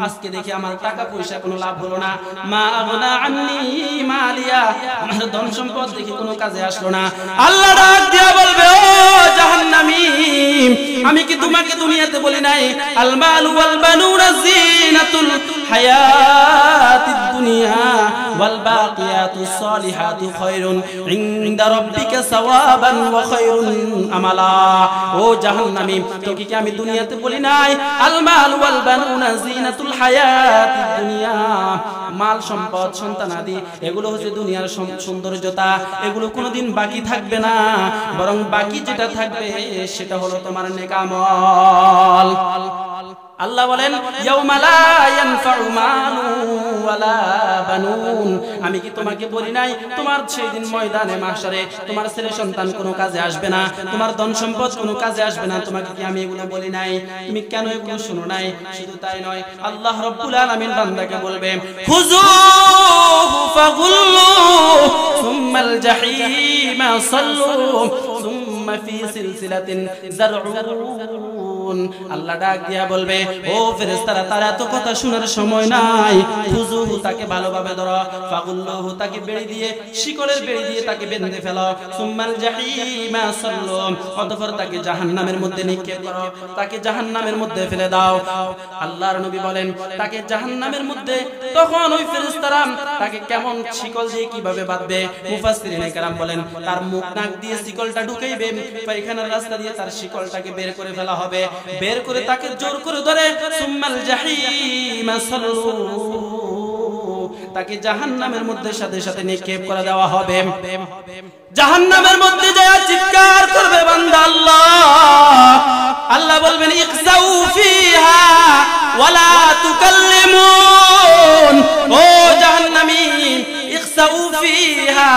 আজকে দেখি আমার টাকা পয়সা কোনো লাভ হলো না। মা আগনা আন্নি মালিয়া, আমার ধন সম্পদ দেখি কোনো কাজে আসলো না। আল্লাহ ডাক দিয়া বলবে, ও জাহান্নামী, আমি কি তোমাকে দুনিয়াতে বলি নাই, আল মালু ওয়াল বানুনা জিনাতুল হায়াতিদ দুনিয়া ওয়াল বাকিয়াতুস সালিহাতু খায়রুন ইনদা রাব্বিকা সাওয়াবান ওয়া খায়রুন আমালা। ও জাহান্নামী, তোকে কি আমি দুনিয়াতে বলি নাই, আল মালু ওয়াল বানুনা জিনাতুল হায়াতিদ দুনিয়া, মাল সম্পদ সন্তানাদি এগুলো হচ্ছে দুনিয়ার সৌন্দর্যতা, এগুলো কোনোদিন বাকি থাকবে না, বরং বাকি যেটা থাকবে সেটা হলো তোমার নেক আমল। আল্লাহ বলেন, ইয়াউমা লা ইয়ানফাউ মালু ওয়ালা বানুন, আমি কি তোমাকে বলি নাই, তোমার সেই দিন ময়দানে মাহশারে তোমার ছেলে সন্তান কোনো কাজে আসবে না, তোমার ধন সম্পদ কোনো কাজে আসবে না, তোমাকে কি আমি এগুলো বলি নাই, তুমি কেন এগুলো শুনো নাই? শুধু তাই নয়, আল্লাহ রাব্বুল আলামিন বান্দাকে বলবে, খুযুহু ফাগুল্লু সুম্মাল জাহিমা সাল্লু সুম্মা ফি সিলসিলাতিন যারউন। আল্লাহ ডাক দিয়া বলবে, ও ফেরেশতারা, তার এত কথা শোনার সময় নাই, খুযুহু তাকে ভালোভাবে ধরো, ফাগুল্লুহু তাকে বেড়ি দিয়ে, শিকলের বেড়ি দিয়ে তাকে বেঁধে ফেলো, সুম্মাল জাহিমা সাল্লু অতঃপর তাকে জাহান্নামের মধ্যে নিক্ষেপ করো, তাকে জাহান্নামের মধ্যে ফেলে দাও। আল্লাহর নবী বলেন, তাকে জাহান্নামের মধ্যে তখন ওই ফেরেশতারা তাকে কেমন শিকল দিয়ে কিভাবে বাঁধবে? মুফাসসিরিনে কেরাম বলেন, তার মুখ নাক দিয়ে শিকলটা ঢুকাইবে, পায়খানার রাস্তা দিয়ে তার শিকলটাকে বের করে ফেলা হবে, বের করে তাকে জোর করে ধরে সুম্মাল জাহিমা সাল্লু তাকে জাহান্নামের মধ্যে সাথে সাথে নিক্ষেপ করে দেওয়া হবে। জাহান্নামের মধ্যে যায় চিৎকার করবে বান্দা, আল্লাহ আল্লাহ বলবেন, ইকসাউ ফিহা ওয়ালা তুকাল্লিমুন, ও জাহান্নামী, ইকসাউ ফিহা,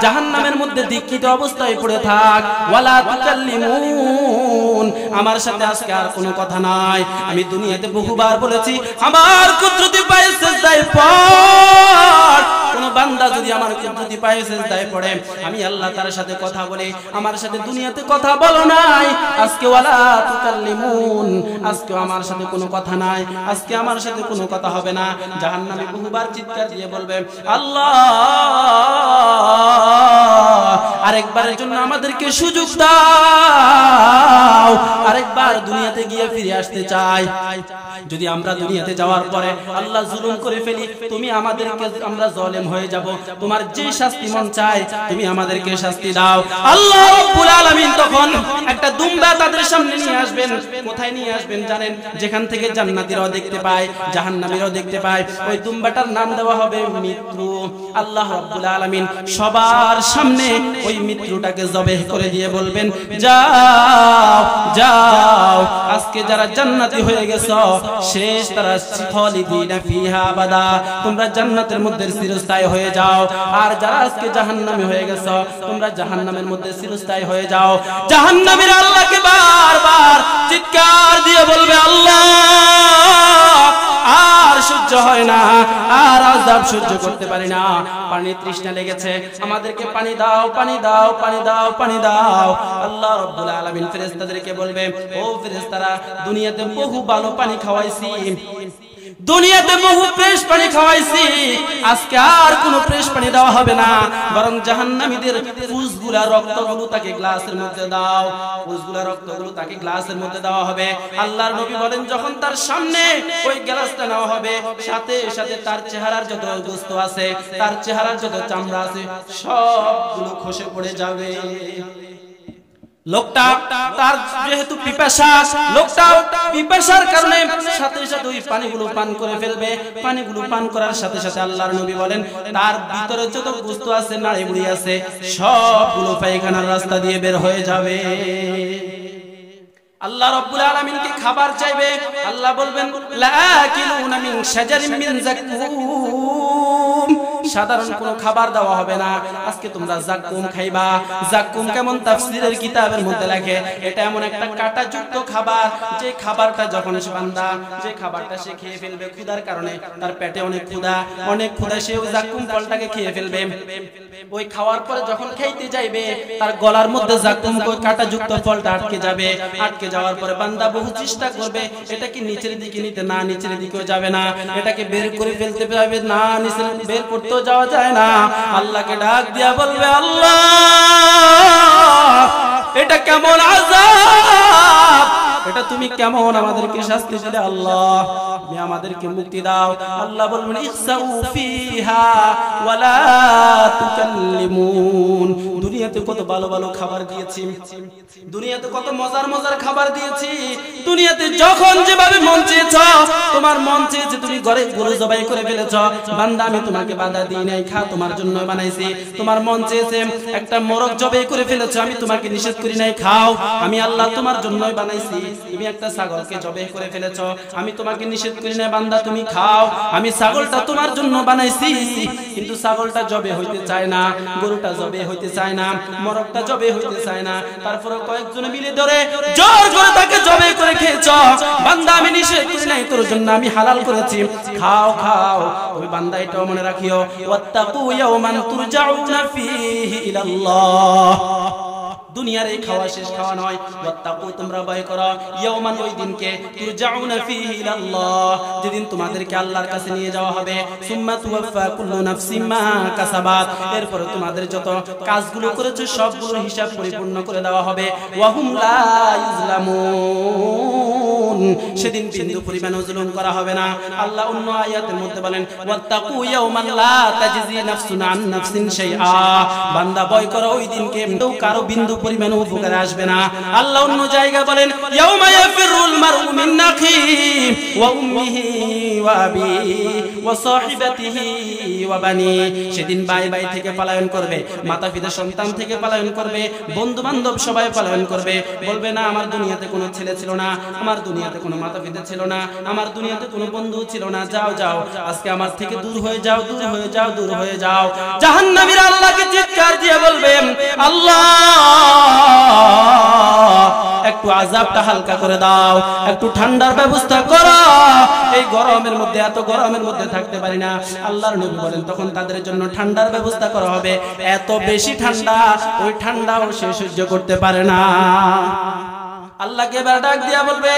জাহান্নামের মধ্যে দীক্ষিত অবস্থায় পড়ে থাক, ওয়ালা তুকাল্লিমুন, আমার সাথে আজকে আর কোনো কথা নাই। আমি দুনিয়াতে বহুবার বলেছি, আমার কুদরতি পায়ে সিজদায় পড়, কোন বান্দা যদি আমার যদি পায়ে সিজদায় পড়ে আমি আল্লাহ তার সাথে কথা বলে আমার সাথে দুনিয়াতে কথা বলো নাই আজকে ওয়ালা তুকাল্লিমুন আজকে আমার সাথে কোনো কথা নাই আজকে আমার সাথে কোনো কথা হবে না জাহান্নামী বহুবার চিৎকার দিয়ে বলবে আল্লাহ আরেকবারের জন্য আমাদেরকে সুযোগ দাও আরেকবার দুনিয়াতে গিয়ে ফিরে আসতে চাই যদি আমরা দুনিয়াতে যাওয়ার পরে আল্লাহ জুলুম করে ফেলি তুমি আমাদেরকে আমরা জালেম হয়ে যাব তোমার যে শাস্তি মন চায় তুমি আমাদেরকে শাস্তি দাও আল্লাহ রাব্বুল আলামিন তখন একটা দুম্বা তাদের সামনে নিয়ে আসবেন কোথায় নিয়ে আসবেন জানেন যেখান থেকে জান্নাতীরাও দেখতে পায় জাহান্নামীরাও দেখতে পায় ওই দুম্বাটার নাম দেওয়া হবে মৃত্যু আল্লাহ রাব্বুল আলামিন সবার সামনে ওই মৃত্যুটাকে জবেহ করে দিয়ে বলবেন যাও যাও আজকে যারা জান্নাতি হয়ে গেছো শেষ তারা খালিদিনা ফিহা আবাদা তোমরা জান্নাতের মধ্যে চিরস্থায়ী হয়ে যাও আর যারা আজকে জাহান্নামী হয়ে গেছো তোমরা জাহান্নামের মধ্যে চিরস্থায়ী হয়ে যাও জাহান্নামীরা আল্লাহকে বারবার চিৎকার দিয়ে বলবে আল্লাহ আর সহ্য হয় না আর আযাব সহ্য করতে পারি না পানি তৃষ্ণা লেগেছে আমাদেরকে পানি দাও পানি দাও পানি দাও পানি দাও আল্লাহ রাব্বুল আলামিন ফেরেশতাদেরকে বলবে ও ফেরেশতারা দুনিয়াতে বহু ভালো পানি খাওয়াইছি দুনিয়াতে বহু ফ্রেশ পানি খাওয়াইছি আজকে আর কোনো ফ্রেশ পানি দেওয়া হবে না বরং জাহান্নামীদের ফুসগুলা রক্তগুলো তাকে গ্লাসের মধ্যে দাও ফুসগুলা রক্তগুলো তাকে গ্লাসের মধ্যে দেওয়া হবে আল্লাহর নবী বলেন যখন তার সামনে ওই গ্লাসটা নেওয়া হবে সাথে সাথে তার চেহারার যত গোশত আছে তার চেহারার যত চামড়া আছে সবগুলো খসে পড়ে যাবে লোকটা তার যেহেতু পিপাসা লোকটা পিপাসার কারণে সাথে সাথে ওই পানিগুলো পান করে ফেলবে পানিগুলো পান করার সাথে সাথে আল্লাহর নবী বলেন তার ভিতরে যত বস্তু আছে নাড়িভুড়ি আছে সবগুলো পায়খানার রাস্তা দিয়ে বের হয়ে যাবে আল্লাহ রাব্বুল আলামিনকে খাবার চাইবে আল্লাহ বলবেন লাকিলুনা মিন শাজারিন মিন যাকুম সাধারণ কোনো খাবার দেওয়া হবে না আজকে তোমরা যাকুম খাইবা যাকুম কেমন তাফসীরের কিতাবের মধ্যে লেখে এটা এমন একটা কাঁটাযুক্ত খাবার যে খাবারটা যখন সে বান্দা যে খাবারটা সে খেয়ে ফেলবে ক্ষুধার কারণে তার পেটে অনেক ক্ষুধা সে ওই যাকুম ফলটাকে খেয়ে ফেলবে ওই খাওয়ার পরে যখন খাইতে যাইবে তার গলার মধ্যে যাকুম কাঁটাযুক্ত ফলটা আটকে যাওয়ার পরে বান্দা বহু চেষ্টা করবে এটা কি নিচের দিকে নিতে না নিচের দিকেও যাবে না এটাকে বের করে ফেলতে পারবে না নিচে বের করতেও যাওয়া যায় না আল্লাহকে ডাক দিয়া বলবে আল্লাহ এটা কেমন আযাব এটা তুমি কেমন আমাদেরকে শাস্তি দিলে আল্লাহ তুমি আমাদেরকে মুক্তি দাও আল্লাহ বলবেন ইখসাউ ফিহা ওয়ালা তুকাল্লিমুন দুনিয়াতে কত ভালো ভালো খাবার দিয়েছি দুনিয়াতে কত মজার মজার খাবার দিয়েছি দুনিয়াতে যখন যেভাবে মন চেয়েছো তোমার মন চেয়েছে তুমি ঘরে গরু জবাই করে ফেলেছো বান্দা আমি তোমাকে বাধা দিই নাই খা তোমার জন্য বানাইছি তোমার মন চেয়েছে একটা মোরগ জবাই করে ফেলেছো আমি তোমাকে নিষেধ করি নাই খাও আমি আল্লাহ তোমার জন্যই বানাইছি তুমি একটা ছাগলকে জবাই করে ফেলেছো আমি তোমাকে নিষেধ করি নাই বান্দা তুমি খাও আমি ছাগলটা তোমার জন্য বানাইছি কিন্তু ছাগলটা জবাই হইতে চায় না গরুটা জবাই হইতে চায় না মোরগটা জবাই হইতে চায় না তারপরে কয়েকজনে মিলে ধরে জোর করে তাকে জবাই করে খেয়েছো বান্দা আমি নিষেধ করি নাই তোর জন্য আমি হালাল করেছি খাও খাও তুমি বান্দা এটাও মনে রাখিও ওয়াত্তাকু ইয়াওমান তুরজাউনা ফীহি ইলাল্লাহ দুনিয়ার এই খাওয়া শেষ খাওয়া নয় ওয়াত্তাকু তোমরা ভয় করো ইয়াওমান ওই দিনকে তুরজাউনা ফীহি ইলাল্লাহ যেদিন তোমাদেরকে আল্লাহর কাছে নিয়ে যাওয়া হবে সুম্মা তুওয়াফা কুল্লু নাফসিন মা কাসাবাত এরপর তোমাদের যত কাজগুলো করেছো সবগুলোর হিসাব পরিপূর্ণ করে দেওয়া হবে ওয়া হুম লা ইউজলামুন সেদিন বিন্দু পরিমাণ জুলুম করা হবে না আল্লাহ অন্য আয়াতের মধ্যে বলেন ওয়াত্তাকু ইয়াওমান লা তাজজি নাফসুন আন নাফসিন শাইআ বান্দা ভয় করো ওই দিনকে কারো বিন্দু পরিমাণ উপকার আসবে না আল্লাহ অন্য জায়গা বলেন ইয়াউমা ইয়াফিরুল মারউ মিন নাখি ওয়া উম্মিহি ওয়া আবিহি ওয়া সাহিবাতিহি ওয়া বানি সেদিন ভাই ভাই থেকে পলায়ন করবে মাতা পিতা সন্তান থেকে পলায়ন করবে বন্ধু বান্ধব সবাই পলায়ন করবে বলবে না আমার দুনিয়াতে কোনো ছেলে ছিল না আমার দুনিয়াতে কোনো মাতা পিতা ছিল না আমার দুনিয়াতে কোনো বন্ধু ছিল না যাও যাও আজকে আমার থেকে দূর হয়ে যাও দূর হয়ে যাও দূর হয়ে যাও জাহান্নামীরা আল্লাহকে চিৎকার দিয়ে বলবে আল্লাহ একটু আযাবটা হালকা করে দাও, একটু ঠান্ডার ব্যবস্থা করো, এই গরমের মধ্যে এত গরমের মধ্যে থাকতে পারি না। আল্লাহর নবী বলেন তখন তাদের জন্য ঠান্ডার ব্যবস্থা করা হবে। এত বেশি ঠান্ডা, ওই ঠান্ডাও সে সহ্য করতে পারে না। আল্লাহকে এবার ডাক দিয়া বলবে,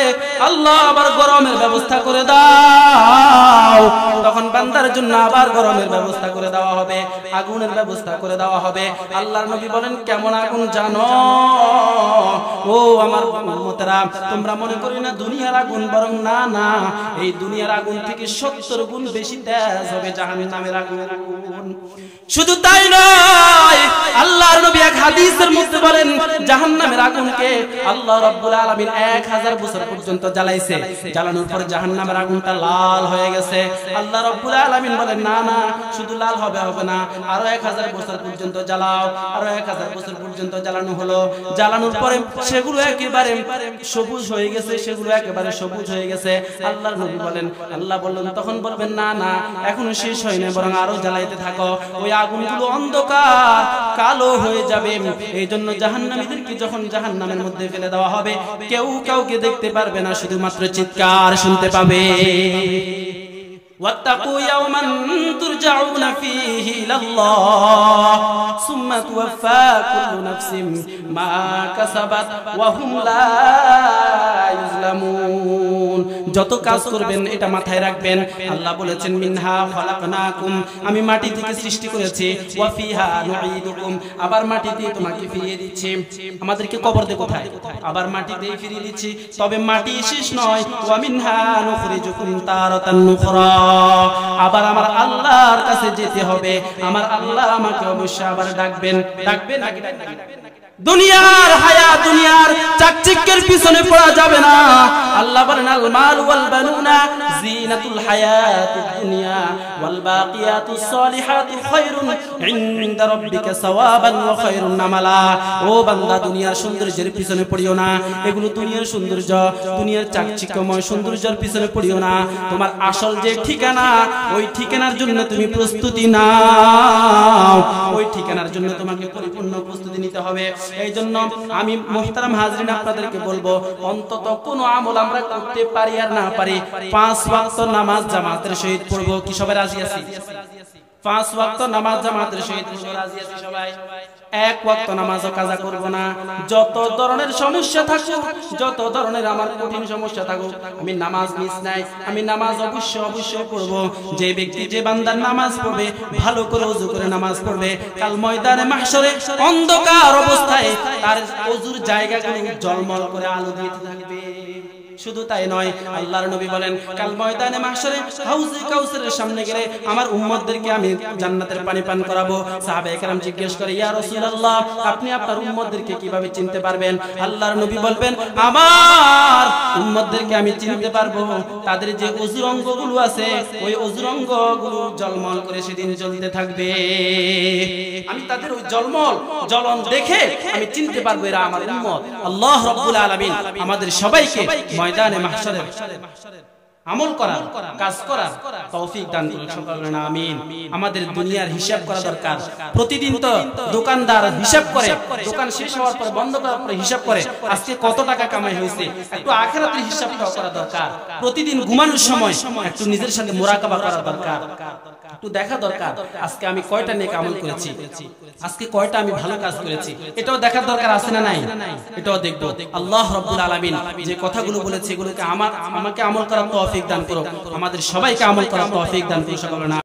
আল্লাহ আবার গরমের ব্যবস্থা করে দাও। তখন বান্দার জন্য আবার গরমের ব্যবস্থা করে দেওয়া হবে, আগুনের ব্যবস্থা করে দেওয়া হবে। আল্লাহর নবী বলেন কেমন আগুন জানো? ও আমার উম্মতেরা, তোমরা মনে করি না দুনিয়ার আগুন, বরং না না, এই দুনিয়ার আগুন থেকে 70 গুণ বেশি তেজ হবে জাহান্নামের আগুন। শুধু তাই নয়, আল্লাহর নবী এক হাদিসের মধ্যে বলেন জাহান্নামের আগুনকে আল্লাহ রাব্বুল আলামিন 1000 বছর পর্যন্ত জ্বালাইছে। জ্বালানোর পর জাহান্নামের আগুনটা লাল হয়ে গেছে। আল্লাহ রাব্বুল আলামিন বলেন না না, শুধু লাল হবে না, আরো 1000 বছর পর্যন্ত জ্বালাও। আরো 1000 বছর পর্যন্ত জ্বালানো হলো। জ্বালানোর পরে সেগুলো একেবারে সবুজ হয়ে গেছে, সেগুলো একেবারে সবুজ হয়ে গেছে। আল্লাহর নবী বলেন, আল্লাহ বললেন তখন বলবেন না না, এখনো শেষ হয় না, বরং আরো জ্বালাইতে থাকো। ওই আগুনগুলো অন্ধকার কালো হয়ে যাবে। এই জন্য জাহান্নামীদেরকে যখন জাহান্নামের মধ্যে ফেলে দেওয়া হবে, কেউ কাউকে দেখতে পারবে না, শুধুমাত্র চিৎকার শুনতে পাবে। واتقوا يوما ترجعون فيه إلى الله ثم توفى كل نفس ما كسبت وهم لا يظلمون। যত কাজ করবেন এটা মাথায় রাখবেন। আল্লাহ বলেছেন মিনহা খলাকনাকুম, আমি মাটি থেকে সৃষ্টি করেছি, ওয়া ফিহা নুঈদুকুম, আবার মাটিতে তোমাকে ফিরিয়ে দিচ্ছি। আমাদেরকে কবর দে কোথায়? আবার মাটিতেই ফিরিয়ে দিচ্ছি। তবে মাটি শেষ নয়, ওয়া মিনহা নুখরিজুকুম তারাতান নুখরা, আবার আমার আল্লাহর কাছে যেতে হবে। আমার আল্লাহ আমাকে অবশ্যই আবার ডাকবেন। ডাকবেন নাকি? দুনিয়ার হায়াত, দুনিয়ার চাকচিক্যের পিছনে পড়া যাবে না। আল্লাহ বলেন আল মাল ওয়াল বানুনা জিনাতুল হায়াতিদ দুনিয়া ওয়াল বাকিয়াতুস সলিহাতু খায়রুন ইনদা রাব্বিকা সাওয়াবান ওয়া খায়রুন আমালা। ও বান্দা, দুনিয়ার সৌন্দর্যের পিছনে পড়িও না। এগুলো দুনিয়ার সৌন্দর্য, দুনিয়ার চাকচিক্যময় সৌন্দর্যের পিছনে পড়িও না। তোমার আসল যে ঠিকানা, ওই ঠিকানার জন্য তুমি প্রস্তুতি নাও। ওই ঠিকানার জন্য তোমাকে পরিপূর্ণ প্রস্তুতি নিতে হবে। এই জন্য আমি মুহতারাম হাজরিন আপনাদেরকে বলবো, অন্তত কোন আমল আমরা করতে পারি আর না পারি, 5 ওয়াক্ত নামাজ জামাতের সহিত পড়বো। কি সবাই রাজি আছি? 5 ওয়াক্ত নামাজ জামাতের সহিত পড়বো, রাজি আছি সবাই? 1 ওয়াক্ত নামাজও কাজা করব না। যত ধরনের সমস্যা থাকুক, যত ধরনের আমার কঠিন সমস্যা থাকুক, আমি নামাজ মিস নাই, আমি নামাজ অবশ্যই পড়ব। যে ব্যক্তি, যে বান্দার নামাজ পড়বে, ভালো করে ওযু করে নামাজ পড়বে, কাল ময়দানে মাহশরে অন্ধকার অবস্থায় তার ওযুর জায়গাগুলো জলমল করে আলো দিয়ে থাকবে। শুধু তাই নয়, আল্লাহর নবী বলেন কাল ময়দানে মাহশরে হাউজে কাউসারের সামনে গেলে আমার উম্মতদেরকে আমি জান্নাতের পানি পান করাবো। সাহাবায়ে কেরাম জিজ্ঞেস করে, ইয়া রাসূলুল্লাহ, আপনি আপনার উম্মতদেরকে কিভাবে চিনতে পারবেন? আল্লাহর নবী বলবেন, আমার উম্মতদেরকে আমি চিনতে পারবো তাদের যে ওযুর অঙ্গগুলো আছে, ওই ওযুর অঙ্গগুলো জলমল করে সেদিন জ্বলতে থাকবে। আমি তাদের ওই জ্বলন দেখে আমি চিনতে পারবো এরা আমার উম্মত। আল্লাহ রাব্বুল আলামিন আমাদের সবাইকে ময়দানে মাহশরে আমল করার, কাজ করার তৌফিক দান করুন। সকলে না আমিন। আমাদের দুনিয়ার হিসাব করা দরকার। প্রতিদিন তো দোকানদার হিসাব করে, দোকান শেষ হওয়ার পর, বন্ধ করার পরে হিসাব করে আজকে কত টাকা কামাই হয়েছে। একটু আখিরাতের হিসাবটাও করা দরকার। প্রতিদিন ঘুমানোর সময় একটু নিজের সাথে মুরাকাবা করা দরকার। একটু দেখা দরকার আজকে আমি কয়টা নেক আমল করেছি, আজকে কয়টা আমি ভালো কাজ করেছি, এটাও দেখার দরকার আছে না নাই? এটাও দেখবো। আল্লাহ রাব্বুল আলামিন যে কথাগুলো বলেছে এগুলোকে আমাকে আমল করার তৌফিক দান করো। আমাদের সবাইকে আমল করার তৌফিক দান করো। সকলে না